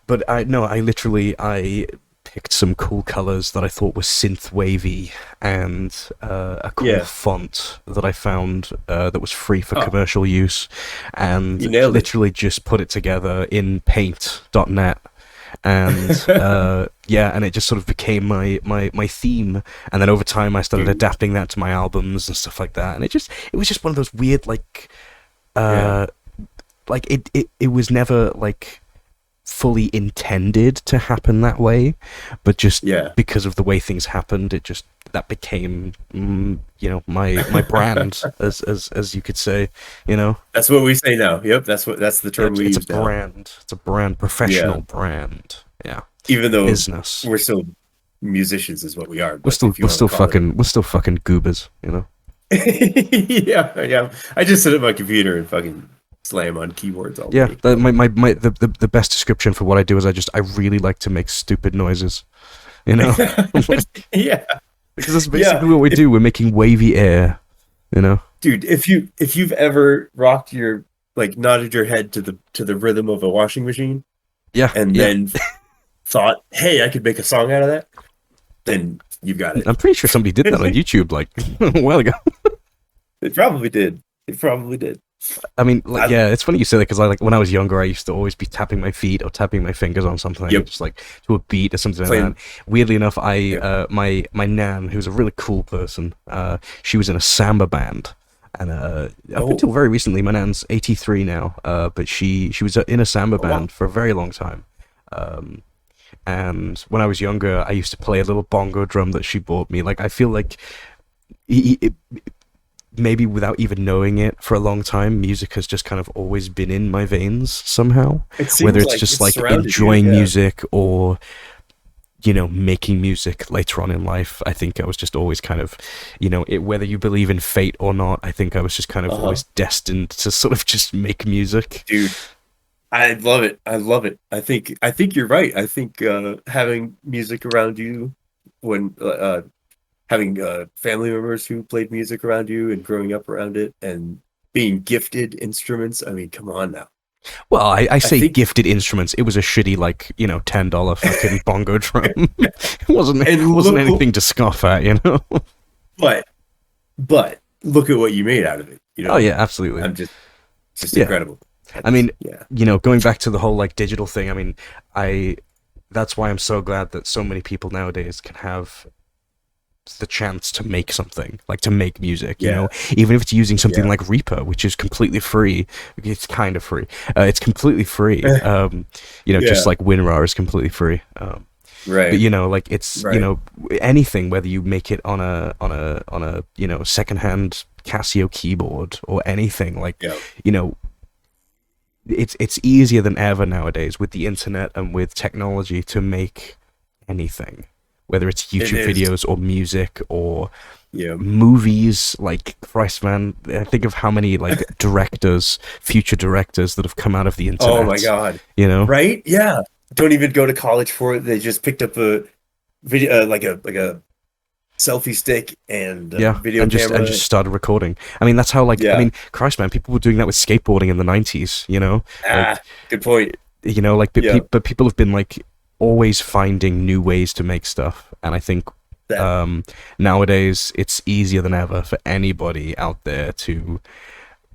But I picked some cool colors that I thought were synth wavy, and a cool font that I found that was free for commercial use, and literally just put it together in paint.net, and and it just sort of became my theme. And then over time I started adapting that to my albums and stuff like that, and it was just one of those weird like it was never like fully intended to happen that way, but just because of the way things happened, that became my brand, as you could say. That's what we say now. Yep, that's the term we use. It's a brand, professional brand. Yeah, even though business, we're still musicians, is what we are. We're still fucking goobers. Yeah. I just sit at my computer and fucking slam on keyboards all day. Yeah, the best description for what I do is I really like to make stupid noises, Yeah, because that's basically what we do. We're making wavy air, Dude, if you've ever rocked your nodded your head to the rhythm of a washing machine, and then thought, hey, I could make a song out of that, then you've got it. I'm pretty sure somebody did that on YouTube like a while ago. It probably did. I mean, like, I, yeah, it's funny you say that because like when I was younger, I used to always be tapping my feet or tapping my fingers on something, yep, just like to a beat or something like playing. that. Weirdly enough, Yep. my nan, who's a really cool person, she was in a samba band, and up Oh, until very recently, my nan's 83 now, but she was in a samba oh wow. band for a very long time. Um, and when I was younger, I used to play a little bongo drum that she bought me. Like I feel like it, maybe without even knowing it for a long time, music has just kind of always been in my veins somehow. It Whether seems it's like just it's like surrounded you. enjoying Yeah. music or, making music later on in life, I think I was just always kind of, whether you believe in fate or not, I think I was just kind of Uh-huh. always destined to sort of just make music. Dude, I love it. I love it. I think you're right. I think having music around you when having family members who played music around you and growing up around it and being gifted instruments. I mean, come on now. Well, I I say think gifted instruments. It was a shitty, like, $10 fucking bongo drum. and It wasn't anything to scoff at, you know? but but look at what you made out of it. Oh, yeah, absolutely. I'm just it's just Yeah. incredible. I mean, Yeah. going back to the whole like digital thing, I mean, I that's why I'm so glad that so many people nowadays can have the chance to make something, like to make music, Yeah. even if it's using something Yeah. like Reaper, which is completely free. It's kind of free. It's completely free. Just Yeah. like WinRAR is completely free. But Right. like it's Right. anything, whether you make it on a secondhand Casio keyboard or anything, like Yeah. you know it's easier than ever nowadays with the internet and with technology to make anything, whether it's It YouTube is. videos or music or Yeah. movies. Like Christ, man, I think of how many like future directors that have come out of the Oh my internet. God. You know? Right? Yeah. Don't even go to college for it. They just picked up a video, like a selfie stick and a Yeah, video and just camera. started recording. I mean, that's how like I Yeah. mean, Christ, man, people were doing that with skateboarding in the '90s. Ah, Like good point. like Yeah. but people have been like always finding new ways to make stuff, and I think That. nowadays it's easier than ever for anybody out there to,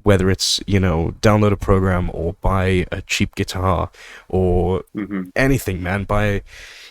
whether it's download a program or buy a cheap guitar or Mhm. anything, man,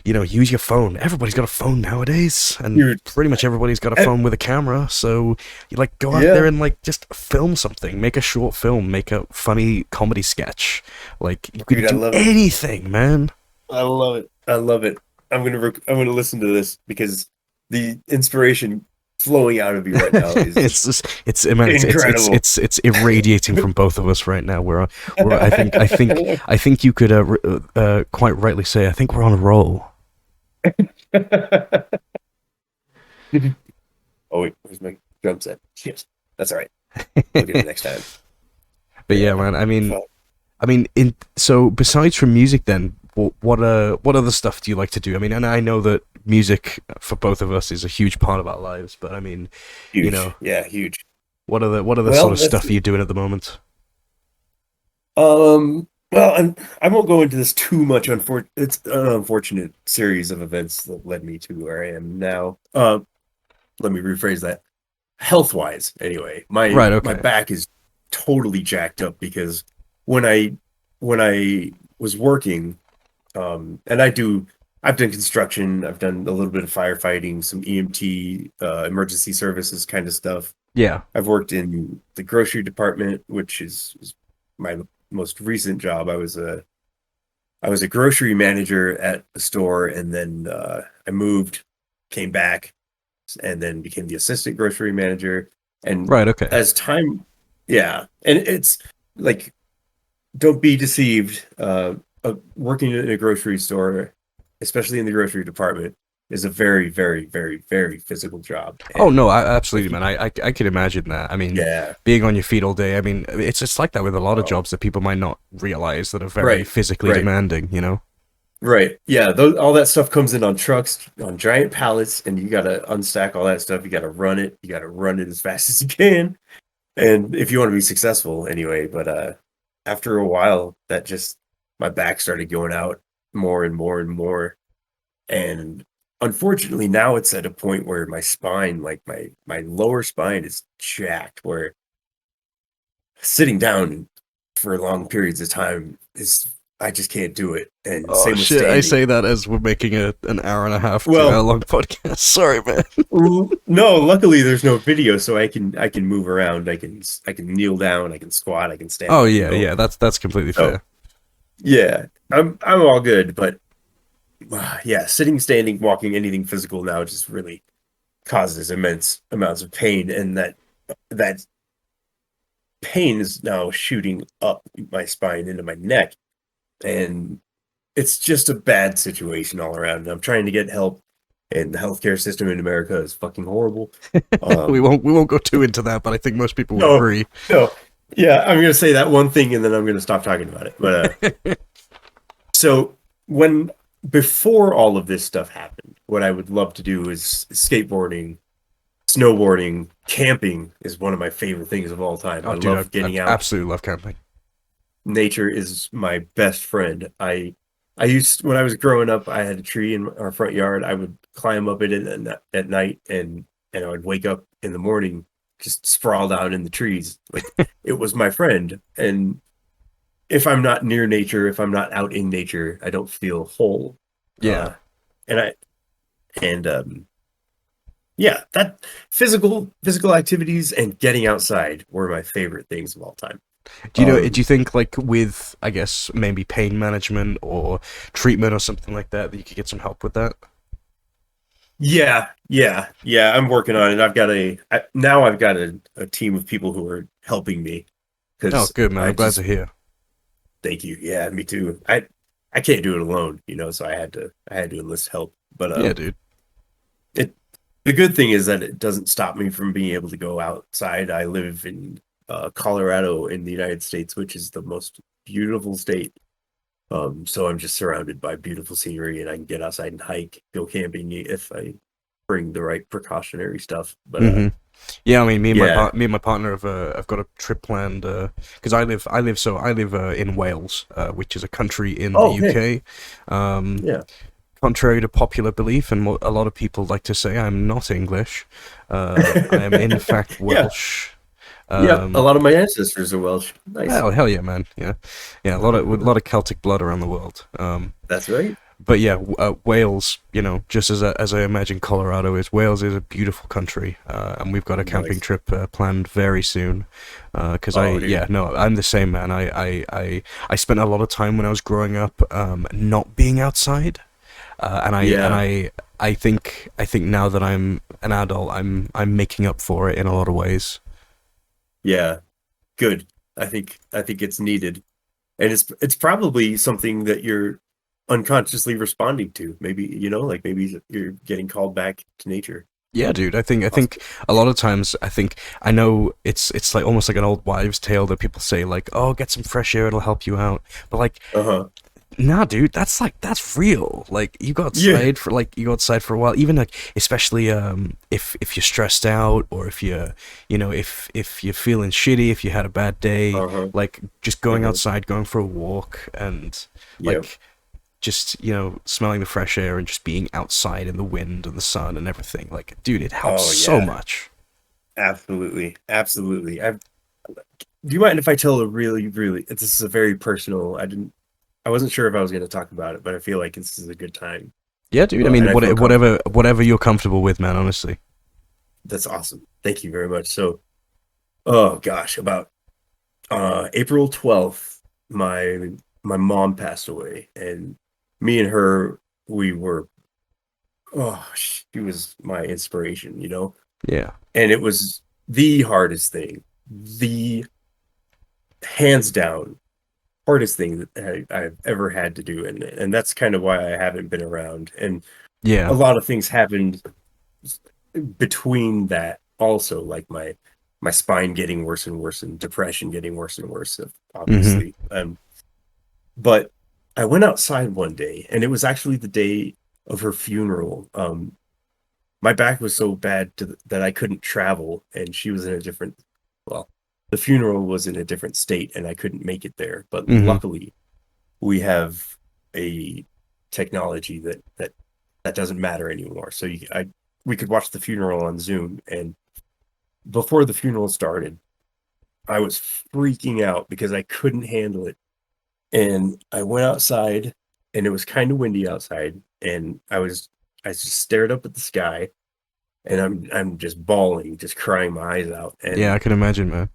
use your phone. Everybody's got a phone nowadays, and Dude. pretty much everybody's got a eh, phone with a camera. So you like go out Yeah. there and like just film something, make a short film, make a funny comedy sketch. Like you could Dude, I do love it. anything, man. I love it. I love it. I'm gonna listen to this because the inspiration flowing out of you right now is It's just man, incredible. it's irradiating from both of us right now. I think you could quite rightly say I think we're on a roll. Oh wait, where's my drum set? Shit. That's all right. We'll get it next time. But yeah, Yeah. man. I mean, Fuck. so besides from music, then what other stuff do you like to do? I mean, and I know that music for both of us is a huge part of our lives, but I mean, Huge. Yeah, huge. what other Well, sort of let's stuff are you doing at the moment? I won't go into this too much. It's an unfortunate series of events that led me to where I am now. Let me rephrase that. Health wise, anyway, Right. my Okay. back is totally jacked up because when I was working, and I've done construction, I've done a little bit of firefighting, some EMT, emergency services kind of stuff. Yeah. I've worked in the grocery department, which is my most recent job. I was a grocery manager at a store, and then I moved, came back, and then became the assistant grocery manager. And Right. Okay. as time, yeah, and it's like, don't be deceived. Working in a grocery store, especially in the grocery department, is a very, very, very, very physical job. Oh no, And absolutely, if you, man. I can imagine that. I mean, yeah, being on your feet all day. I mean, it's just like that with a lot of oh, jobs that people might not realize that are very right, physically right. demanding. Right. Yeah. All that stuff comes in on trucks, on giant pallets, and you got to unstack all that stuff. You got to run it. You got to run it as fast as you can. And if you want to be successful anyway, but after a while, that just, my back started going out more and more and more. And unfortunately, now it's at a point where my spine, like my lower spine is jacked, where sitting down for long periods of time is, I just can't do it. And Oh same with shit! I standing. say that as we're making an hour and a half, 2 Well- hour long podcast. Sorry, man. No, luckily there's no video, so I can move around. I can kneel down, I can squat, I can stand Oh up, yeah, yeah. That's completely fair. Yeah, I'm all good, but yeah, sitting, standing, walking, anything physical now just really causes immense amounts of pain, and that pain is now shooting up my spine into my neck, and it's just a bad situation all around. And I'm trying to get help, and the healthcare system in America is fucking horrible. We won't go too into that, but I think most people would No. agree. No, yeah, I'm gonna say that one thing, and then I'm gonna stop talking about it. But so before all of this stuff happened, what I would love to do is skateboarding, snowboarding, camping is one of my favorite things of all time. Oh, I dude, love getting out. Absolutely love camping. Nature is my best friend. I used, when I was growing up, I had a tree in our front yard. I would climb up it at night, and I would wake up in the morning just sprawled out in the trees. Like, it was my friend. And if I'm not near nature, if I'm not out in nature, I don't feel whole. Yeah. Yeah, that physical activities and getting outside were my favorite things of all time. Do you think, like, with, I guess, maybe pain management or treatment or something like that you could get some help with that? Yeah. I'm working on it. I've got a team of people who are helping me. Oh, good, man. I'm glad to hear. Thank you. Yeah, me too. I can't do it alone, so I had to enlist help. But yeah, dude. The good thing is that it doesn't stop me from being able to go outside. I live in Colorado in the United States, which is the most beautiful state. So I'm just surrounded by beautiful scenery, and I can get outside and hike, go camping if I bring the right precautionary stuff. But yeah, I mean, me and my partner have got a trip planned because I live in Wales, which is a country in the UK. Yeah. Contrary to popular belief, and what a lot of people like to say, I'm not English. I am in fact Welsh. Yeah, a lot of my ancestors are Welsh. Nice. Hell yeah, man. Yeah. A lot of Celtic blood around the world. That's right. But yeah, Wales, just as I imagine Colorado is, Wales is a beautiful country, and we've got a camping trip planned very soon. Because I'm the same, man. I spent a lot of time when I was growing up not being outside, and I think now that I'm an adult, I'm making up for it in a lot of ways. Yeah, good. I think it's needed, and it's probably something that you're unconsciously responding to. Maybe maybe you're getting called back to nature. Yeah, dude. I think a lot of times I know it's like almost like an old wives' tale that people say, like, oh, get some fresh air, it'll help you out. But like, nah, dude, that's real. Like, you go outside for a while, even like, especially if you're stressed out, or if you're feeling shitty, if you had a bad day, like just going outside, going for a walk, and like just smelling the fresh air and just being outside in the wind and the sun and everything. Like, dude, it helps so much. Absolutely. Do you mind if I tell a really, this is a very personal, I wasn't sure if I was going to talk about it, but I feel like this is a good time. Yeah, dude. I mean, whatever you're comfortable with, man, honestly. That's awesome. Thank you very much. So, oh gosh, about April 12th, my mom passed away, and me and her, she was my inspiration, Yeah. And it was the hardest thing, the hands down hardest thing that I've ever had to do, and that's kind of why I haven't been around. And a lot of things happened between that also, like my spine getting worse and worse, and depression getting worse and worse, obviously. But I went outside one day, and it was actually the day of her funeral. My back was so bad that I couldn't travel, and she was in a different, the funeral was in a different state, and I couldn't make it there. But luckily, we have a technology that doesn't matter anymore. So we could watch the funeral on Zoom, and before the funeral started, I was freaking out because I couldn't handle it. And I went outside, and it was kind of windy outside, and I just stared up at the sky, and I'm just bawling, just crying my eyes out. Yeah, I And can imagine, man.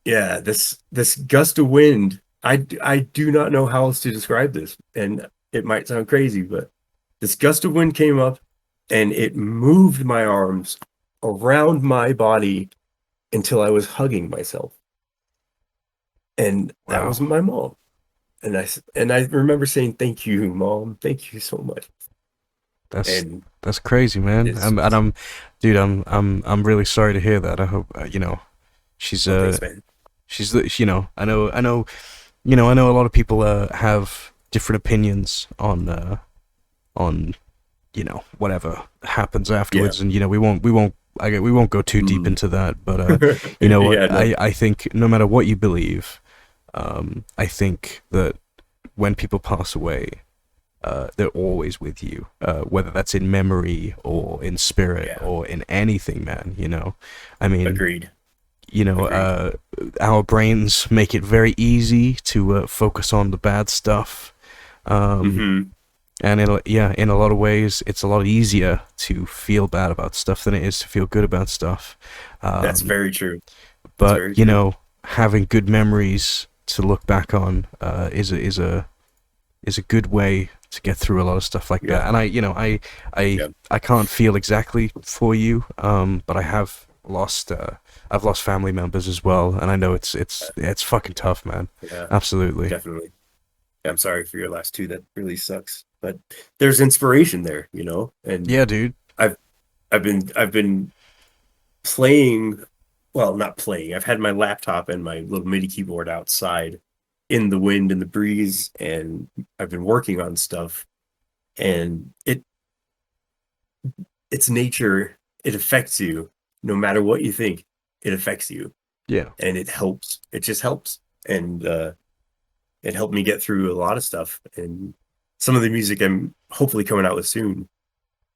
yeah, this gust of wind, I do not know how else to describe this, and it might sound crazy, but this gust of wind came up, and it moved my arms around my body until I was hugging myself. And that Wow. was my mom. And I remember saying, "Thank you, mom. Thank you so much." That's And that's crazy, man. it's just, Dude, I'm really sorry to hear that. I hope she's oh, thanks, man. I know a lot of people have different opinions on whatever happens Yeah. afterwards, and we won't go too deep Mm. into that, but you know what, Yeah, no. I think no matter what you believe, I think that when people pass away, they're always with you, whether that's in memory or in spirit Yeah. or in anything, man. I mean, Agreed. you know, Agreed. our brains make it very easy to focus on the bad stuff. Hmm. And in a lot of ways, it's a lot easier to feel bad about stuff than it is to feel good about stuff. That's Um, very true. That's but very true. having good memories to look back on is a good way to get through a lot of stuff like that. Yeah. And Yeah. I can't feel exactly for you, but I've lost family members as well, and I know it's fucking tough, man. Yeah. Absolutely. Definitely. I'm sorry for your last two. That really sucks. But there's inspiration there, and Yeah, dude. I've I've been playing, well, not playing. I've had my laptop and my little MIDI keyboard outside in the wind and the breeze, and I've been working on stuff, and it's nature. It affects you no matter what you think. It affects you, Yeah. and it helps. It just helps. And it helped me get through a lot of stuff, and some of the music I'm hopefully coming out with soon,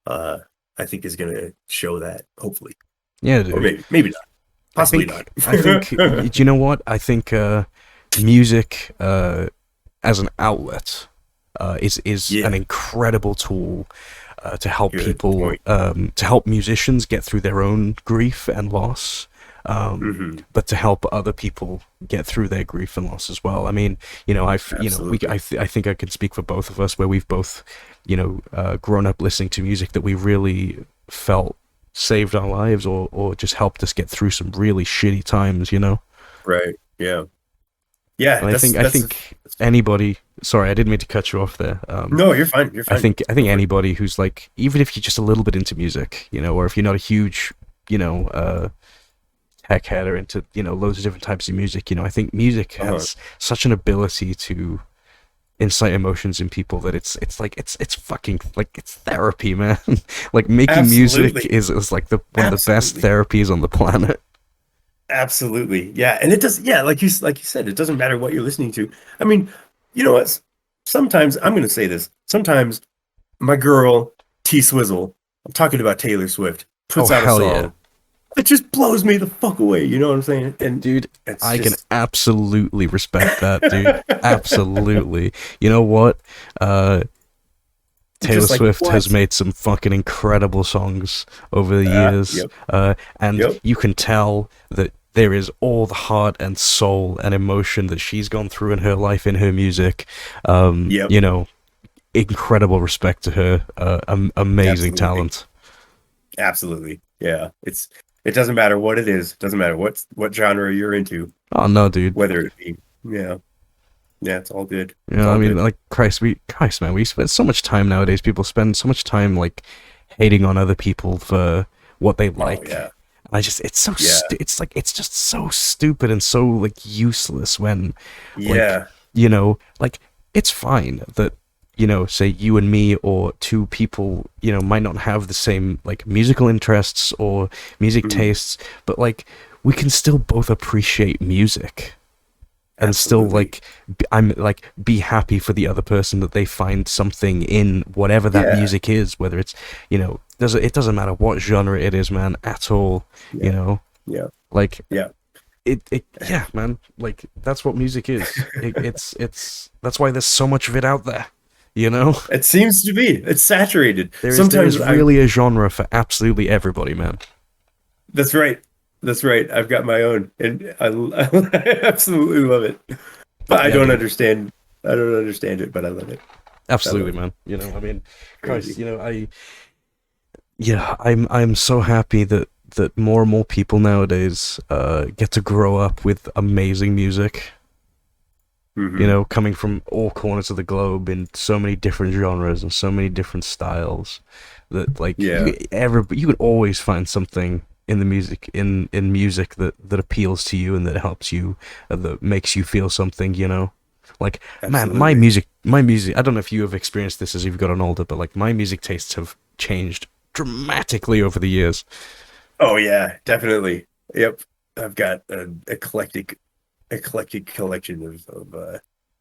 uh I think is gonna show that, hopefully. Yeah, Or dude. maybe not, possibly not. Do you know what? I think music as an outlet is an Yeah, incredible tool to help good people, point. to help musicians get through their own grief and loss, Hmm. but to help other people get through their grief and loss as well. I mean, Absolutely. I think I can speak for both of us, where we've both, grown up listening to music that we really felt saved our lives, or just helped us get through some really shitty times. Right. Yeah. Yeah, And that's I that's think anybody, sorry, I didn't mean to cut you off there. no, you're fine. You're fine. I think Go for it. anybody who's like, even if you're just a little bit into music, or if you're not a huge, tech head or into, loads of different types of music, I think music Uh-huh. has such an ability to incite emotions in people that it's fucking like it's therapy, man. Like making music Absolutely. is like the one of the best Absolutely. therapies on the planet. Absolutely. Yeah. And it does, yeah, like you said, it doesn't matter what you're listening to. I mean, you know what? Sometimes I'm gonna say this. Sometimes my girl, T Swizzle, I'm talking about Taylor Swift, Oh puts out a hell yeah. song that just blows me the fuck away. You know what I'm saying? And Dude, it's I can just absolutely respect that, dude. Absolutely. You know what? Taylor just like, Swift has what? made some fucking incredible songs over the years, Yep. and Yep. you can tell that there is all the heart and soul and emotion that she's gone through in her life in her music. Yep. Incredible respect to her. Amazing Absolutely. talent. Absolutely. Yeah. It doesn't matter what it is. It doesn't matter what genre you're into, Oh no, dude. whether it be, yeah. Yeah, it's all good. You It's know, I all mean, good. like Christ, man, we spend so much time nowadays. People spend so much time like hating on other people for what they Oh like. yeah. It's so Yeah. it's just so stupid and so like useless when like Yeah. like it's fine that say you and me or two people might not have the same like musical interests or music Mhm. tastes, but like we can still both appreciate music and still Absolutely. like I'm like be happy for the other person that they find something in whatever that Yeah. music is, whether it's it doesn't matter what genre it is, man, at all. Yeah. you know Yeah. like Yeah. yeah, man. Like that's what music is. It's that's why there's so much of it out there. You know, It seems to be. It's saturated. there Sometimes is really a genre for absolutely everybody, man. that's right. That's right. I've got my own, and I absolutely love it. But I Yeah, don't dude. understand. I don't understand it, but I love it. Absolutely, love man. You know, I mean, Crazy. Christ, you know, I'm so happy that more and more people nowadays get to grow up with amazing music. Mhm. You know, coming from all corners of the globe in so many different genres and so many different styles that like Yeah. you can always find something in the music in music that appeals to you and that helps you that makes you feel something, you know. Like man, Absolutely. my music, I don't know if you have experienced this as you've gotten older, but like my music tastes have changed dramatically over the years. Oh yeah, definitely. Yep. I've got an eclectic collection of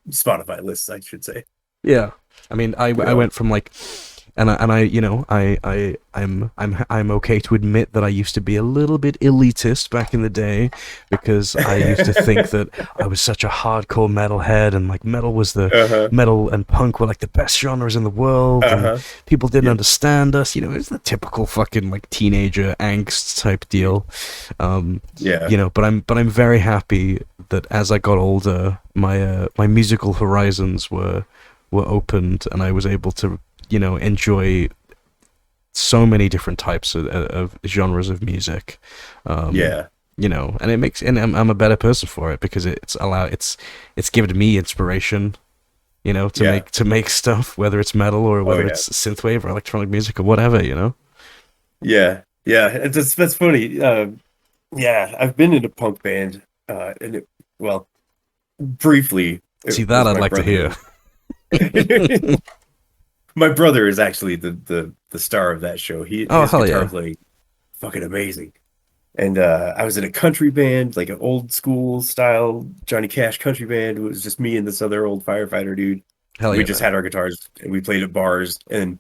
Spotify lists, I should say. Yeah, I mean, I Yeah. went from like, and I, you know, I'm okay to admit that I used to be a little bit elitist back in the day because I used to think that I was such a hardcore metalhead and like Uh-huh. metal and punk were like the best genres in the world and Uh-huh. people didn't Yep. understand us. You know, it's the typical fucking like teenager angst type deal. Yeah. You know, but I'm very happy that as I got older, my musical horizons were opened and I was able to, you know, enjoy so many different types of genres of music. Yeah. You know, and it makes, and I'm a better person for it because it's given me inspiration, you know, Yeah. to make stuff, whether it's metal or Oh whether yeah. it's synthwave or electronic music or whatever, you know. Yeah. Yeah. That's funny. Yeah, I've been in a punk band, and well, briefly, it See, that was I'd my like to brother. hear. My brother is actually the star of that show. Oh, His hell guitar yeah. playing fucking amazing. And I was in a country band, like an old school style Johnny Cash country band. It was just me and this other old firefighter dude. Hell We yeah, just man. had our guitars and we played at bars. And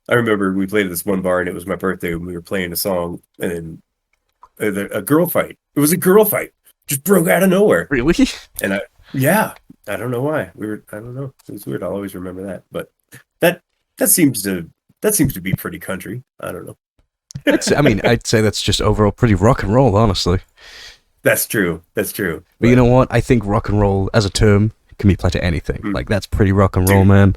I remember we played at this one bar and it was my birthday and we were playing a song and then a girl fight. It was a girl fight. Just broke out of nowhere. Really? And yeah, I don't know why. I don't know. It was weird. I'll always remember that. But that that seems to that seems to be pretty country. I don't know. I mean, I'd say that's just overall pretty rock and roll, honestly. That's true. That's true. But you But know what? I think rock and roll as a term can be applied to anything. mm, Like that's pretty rock and roll, dude, man.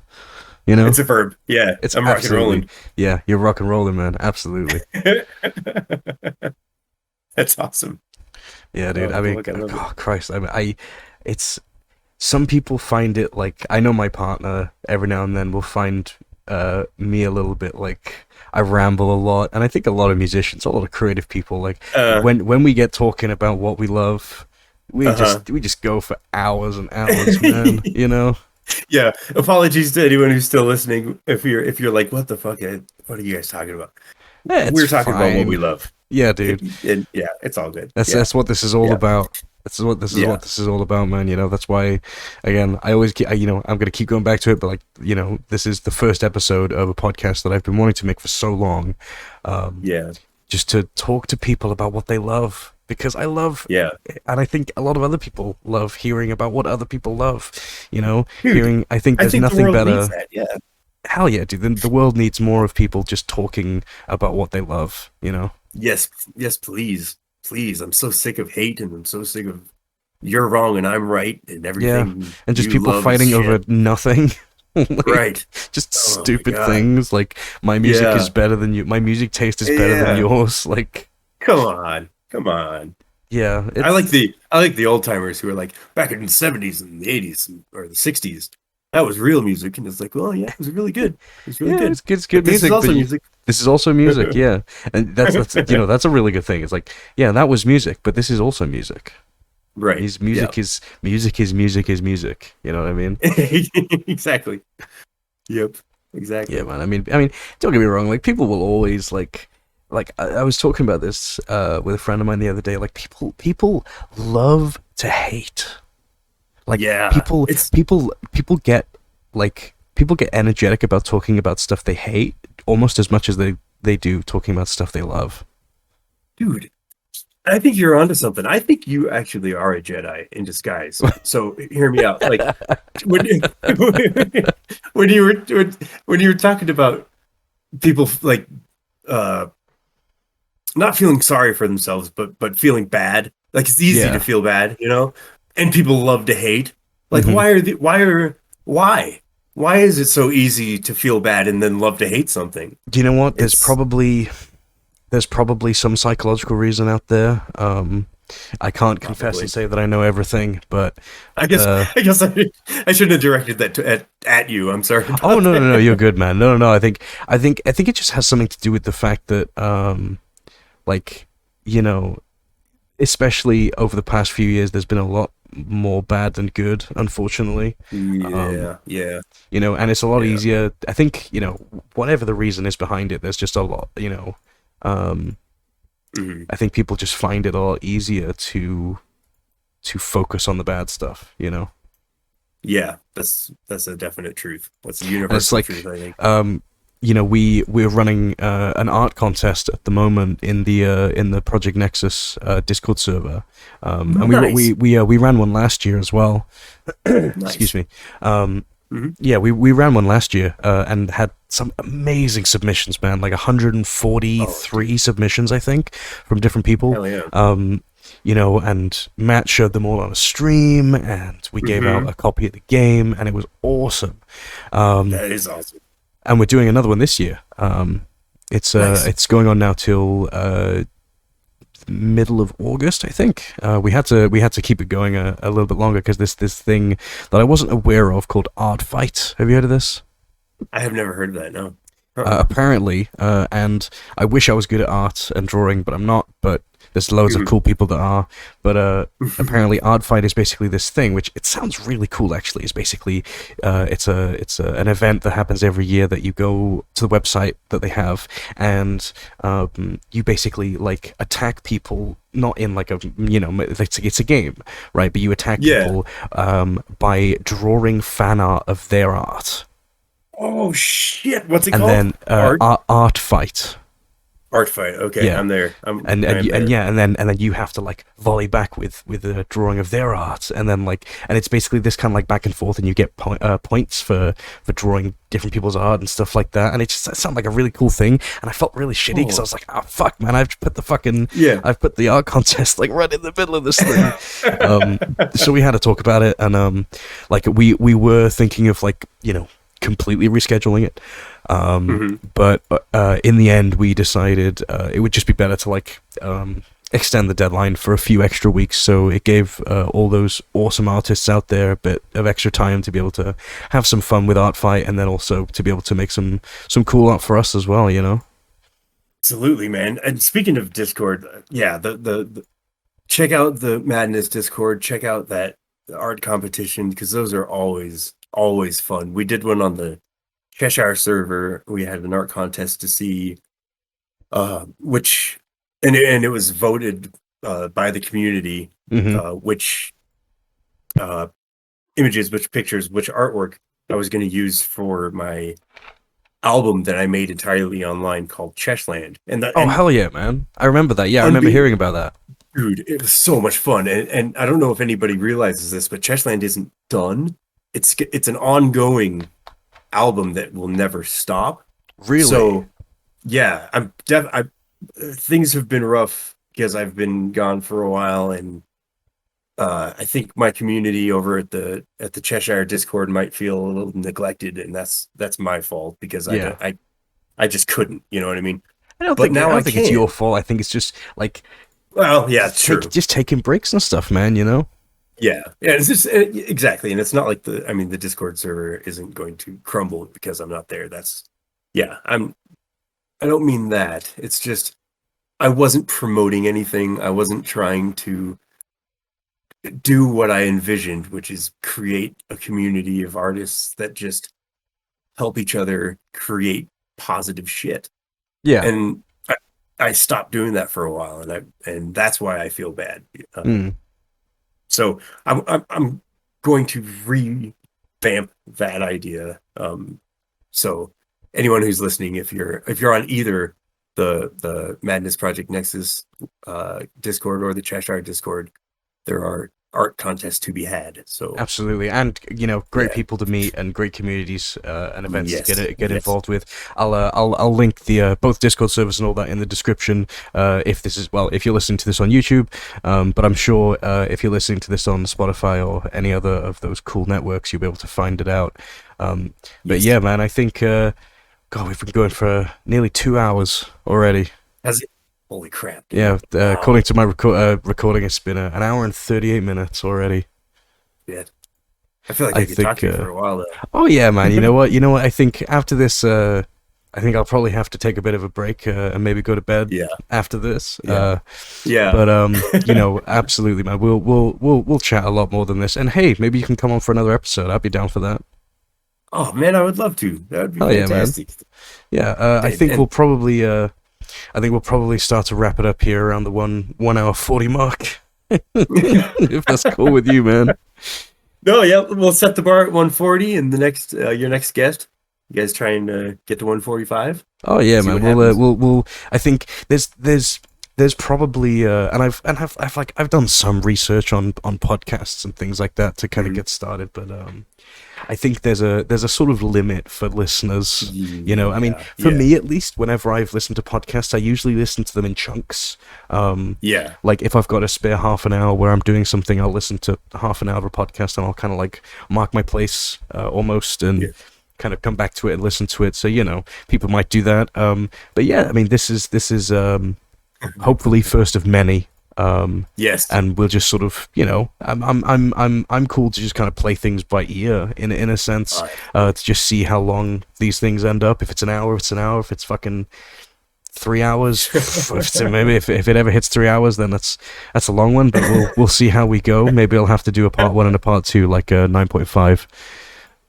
You know? it's a verb. Yeah, It's I'm rock and absolutely, rolling. yeah, you're rock and rolling, man. Absolutely. That's awesome. Yeah, dude. Oh, I mean, fuck, I love it. oh, Christ. I mean, it's, some people find it like, I know my partner every now and then will find me a little bit like, I ramble a lot. And I think a lot of musicians, a lot of creative people, like, Uh, when we get talking about what we love, uh-huh. we just go for hours and hours, man. You know? Yeah. Apologies to anyone who's still listening. If you're like, what the fuck? What are you guys talking about? Yeah, it's We're talking about what we fine. love. Yeah, dude. And yeah, it's all good. That's Yeah. what this is all Yeah. about. Yeah. This is all about, man. You know, that's why, again, I always keep, you know, I'm gonna keep going back to it, but like, you know, this is the first episode of a podcast that I've been wanting to make for so long, Yeah. just to talk to people about what they love, because I love, Yeah. and I think a lot of other people love hearing about what other people love. You know, Dude, I think I there's think the nothing world needs better. that. Yeah. Hell yeah, dude. The world needs more of people just talking about what they love. You know. Yes. Yes, please. Please. I'm so sick of hate and I'm so sick of you're wrong and I'm right and Yeah, everything and just you people love is fighting over shit. nothing. Like, Right. just Oh my stupid God. things like my music is Yeah. better than you, my music taste is better than Yeah. yours. Like, Come on. Come on. yeah, I like it's the old timers who are like back in the 70s and the 80s or the 60s. That was real music. And it's like, well, yeah, it was really good. It was really yeah, good. it's But good this is music, but also music. this is also music. Yeah, and that's you know, that's a really good thing. It's like, yeah, that was music, but this is also music. Right. Music is music. You know what I mean? Yeah. Exactly. Yep. Yeah, Exactly. man. I mean, don't get me wrong. Like, people will always like I was talking about this with a friend of mine the other day. Like, people love to hate. Like, Yeah. It's people get people get energetic about talking about stuff they hate almost as much as they do talking about stuff they love. dude. I think you're onto something. I think you actually are a Jedi in disguise. So hear me out. Like when you, when you were when you were talking about people like uh not feeling sorry for themselves, but feeling bad. Like it's easy to Yeah. feel bad, you know, and people love to hate. Like Hmm. why is it so easy to feel bad and then love to hate something? Do you know what? It's There's probably some psychological reason out there. I can't confess and probably. say that I know everything, but I guess uh, I guess I shouldn't have directed that at you. I'm sorry oh about no, no, no, that. you're good, man. No, no, no. I think it just has something to do with the fact that like you know, especially over the past few years, there's been a lot more bad than good, unfortunately. Um, Yeah, yeah, and it's a lot yeah. easier. I think whatever the reason is behind it, there's just a lot. Um, Mhm. I think people just find it a lot easier to focus on the bad stuff. Yeah, that's a definite truth. That's a And it's universal truth, like, I think. we're running an art contest at the moment in the Project Nexus Discord server, Oh, and nice. we ran one last year as well. Excuse Nice. me. Um, Hmm. yeah, we ran one last year and had some amazing submissions, man. Like Oh, 143 dude. submissions, I think, from different people. Hell yeah. And Matt showed them all on a stream, and we gave out Hmm. a copy of the game, and it was awesome. Um, That is awesome. and we're doing another one this year. Nice. It's going on now till middle of August, I think. We had to keep it going a little bit longer because this thing that I wasn't aware of called Art Fight. Have you heard of this? I have never heard of that. No. Uh-uh. Apparently, and I wish I was good at art and drawing, but I'm not. But there's loads of Mhm. cool people that are. But apparently, Art Fight is basically this thing, which it sounds really cool. Actually, it's basically an event that happens every year that you go to the website that they have, and you basically like attack people. Not in like it's a game, right? But you attack Yeah. people by drawing fan art of their art, Oh shit! What's it and called? then Art art fight. art fight. Okay, Yeah, I'm there. and I'm and there. yeah, and then you have to like volley back with a drawing of their art, and then and it's basically this kind of like back and forth, and you get points for drawing different people's art and stuff like that, and it just sounded like a really cool thing, and I felt really shitty because I Oh was like, oh fuck, man, yeah. I've put the art contest like right in the middle of this thing. So we had to talk about it, and like we were thinking of like completely rescheduling it. Hmm. But in the end, we decided it would just be better to extend the deadline for a few extra weeks, so it gave all those awesome artists out there a bit of extra time to be able to have some fun with Art Fight, and then also to be able to make some cool art for us as well. Absolutely, man. And speaking of Discord, yeah, the check out the Madness Discord. Check out that art competition because those are always fun. We did one on the Cheshire server. We had an art contest to see which and it was voted by the community Hmm. which uh, images, which pictures, which artwork I was going to use for my album that I made entirely online called Cheshland. Oh And hell yeah, man! I remember that. Yeah, I remember unbe- hearing about that. dude, it was so much fun. And I don't know if anybody realizes this, but Cheshland isn't done. It's an ongoing album that will never stop. Really? So yeah, things have been rough because I've been gone for a while, and I think my community over at the Cheshire Discord might feel a little neglected, and that's my fault because Yeah. I just couldn't, you know what I mean? I Now I don't think it's your can. fault. I think it's just like Well, yeah, it's true. just taking breaks and stuff, man. Yeah, yeah, it's just exactly, and it's not like I mean, the Discord server isn't going to crumble because I'm not there. That's yeah, I don't mean that. It's just I wasn't promoting anything. I wasn't trying to do what I envisioned, which is create a community of artists that just help each other create positive shit. Yeah. And I stopped doing that for a while, and that's why I feel bad. Mm. So I'm going to revamp that idea. So anyone who's listening, if you're on either the Madness Project Nexus Discord or the Cheshyre Discord, there are art contests to be had. So Absolutely, and great Yeah. people to meet and great communities and events Yes, to get yes. involved with. I'll link the both Discord servers and all that in the description. If you're listening to this on YouTube, but I'm sure if you're listening to this on Spotify or any other of those cool networks, you'll be able to find it out. But Yes. yeah, man, I think God, we've been going for nearly 2 hours already. Has it? Holy crap! Dude. Yeah, Wow. according to my recording, it's been an hour and 38 minutes already. Yeah. I feel like I I could talk to you think, for a while though. Oh yeah, man. You know what? I think after this, I think I'll probably have to take a bit of a break and maybe go to bed Yeah. after this. Yeah. Yeah. But absolutely, man. We'll chat a lot more than this. And hey, maybe you can come on for another episode. I'd be down for that. Oh man, I would love to. That would be Oh, yeah, man. fantastic. Yeah. I think we'll probably. I think we'll probably start to wrap it up here around the 1 hour 40 mark. If that's cool with you, man. No, yeah, we'll set the bar at 140, and the next your next guest, you guys try and get to 145. Oh yeah, See man. what We'll happens. we'll. I think there's probably and I've done some research on podcasts and things like that to kind of get started, but I think there's a sort of limit for listeners. I mean, for me at least, whenever I've listened to podcasts, I usually listen to them in chunks. Yeah. Like if I've got a spare half an hour where I'm doing something, I'll listen to half an hour of a podcast and I'll kind of like mark my place almost and kind of come back to it and listen to it. So people might do that. But yeah, I mean, this is hopefully first of many. Yes. And we'll just sort of, I'm cool to just kind of play things by ear in a sense, to just see how long these things end up. If it's an hour, it's an hour. If it's fucking 3 hours, if it ever hits 3 hours, then that's a long one. But we'll see how we go. Maybe I'll have to do a part 1 and a part 2, like 9.5.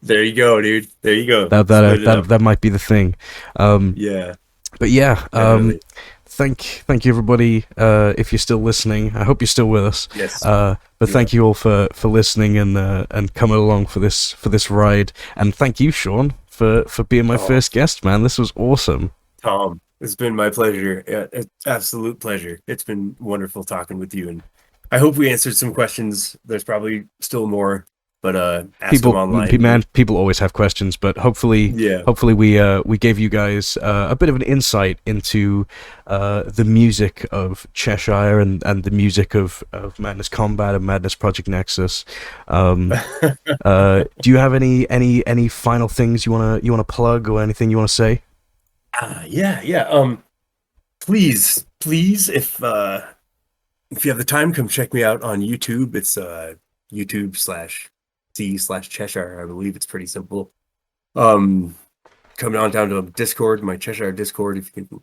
There you go, dude. There you go. That might be the thing. Yeah. But yeah. Definitely. Thank you everybody. If you're still listening, I hope you're still with us. Yes. But thank you all for listening and coming along for this ride. And thank you, Sean, for being my first guest, man. This was awesome. Tom, it's been my pleasure. Yeah, it's absolute pleasure. It's been wonderful talking with you, and I hope we answered some questions. There's probably still more, but ask them online. People always have questions, but hopefully we gave you guys a bit of an insight into the music of Cheshyre and the music of Madness Combat and Madness Project Nexus. Do you have any final things you wanna plug or anything you wanna say? Yeah. Please, if you have the time, come check me out on YouTube. It's YouTube/C/Cheshyre. I believe it's pretty simple. Come on down to Discord, my Cheshyre Discord. If you can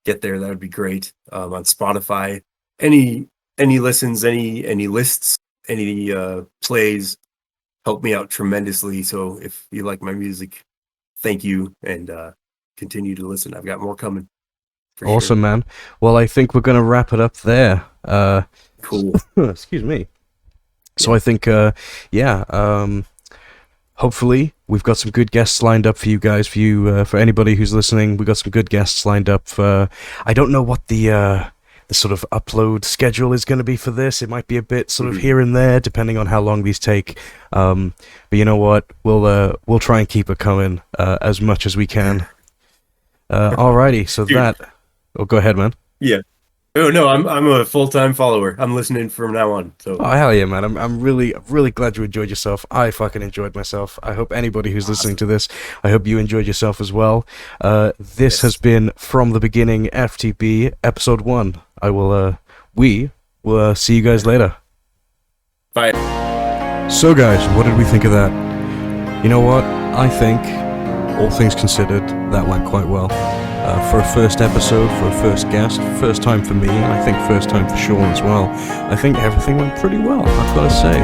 get there, that would be great. On Spotify, any listens, any lists, any plays help me out tremendously. So if you like my music, thank you, and continue to listen. I've got more coming. Awesome, man. Well, I think we're gonna wrap it up there. Cool. Excuse me. So I think, hopefully we've got some good guests lined up for you guys, for anybody who's listening. We've got some good guests lined up. I don't know what the sort of upload schedule is going to be for this. It might be a bit sort of here and there, depending on how long these take. But you know what? We'll try and keep it coming as much as we can. Alrighty, so Dude. Go ahead, man. Yeah. Oh no, I'm a full-time follower. I'm listening from now on. So Oh hell yeah, man! I'm really glad you enjoyed yourself. I fucking enjoyed myself. I hope anybody who's listening to this, I hope you enjoyed yourself as well. This has been From the Beginning FTB episode 1. We will see you guys later. bye. So guys, what did we think of that? You know what? I think, all things considered, that went quite well. For a first episode, for a first guest, first time for me, and I think first time for Sean as well. I think everything went pretty well, I've got to say.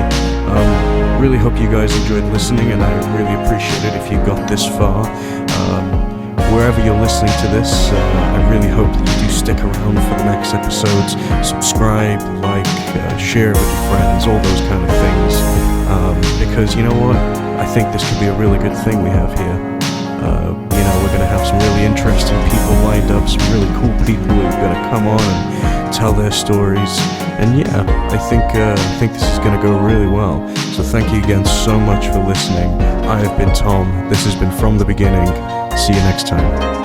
Really hope you guys enjoyed listening, and I really appreciate it if you got this far. Wherever you're listening to this, I really hope that you do stick around for the next episodes. Subscribe, like, share it with your friends, all those kind of things. Because you know what? I think this could be a really good thing we have here. We're going to have some really interesting people lined up, some really cool people who are going to come on and tell their stories. And yeah, I think this is going to go really well. So thank you again so much for listening. I have been Tom. This has been From the Beginning. See you next time.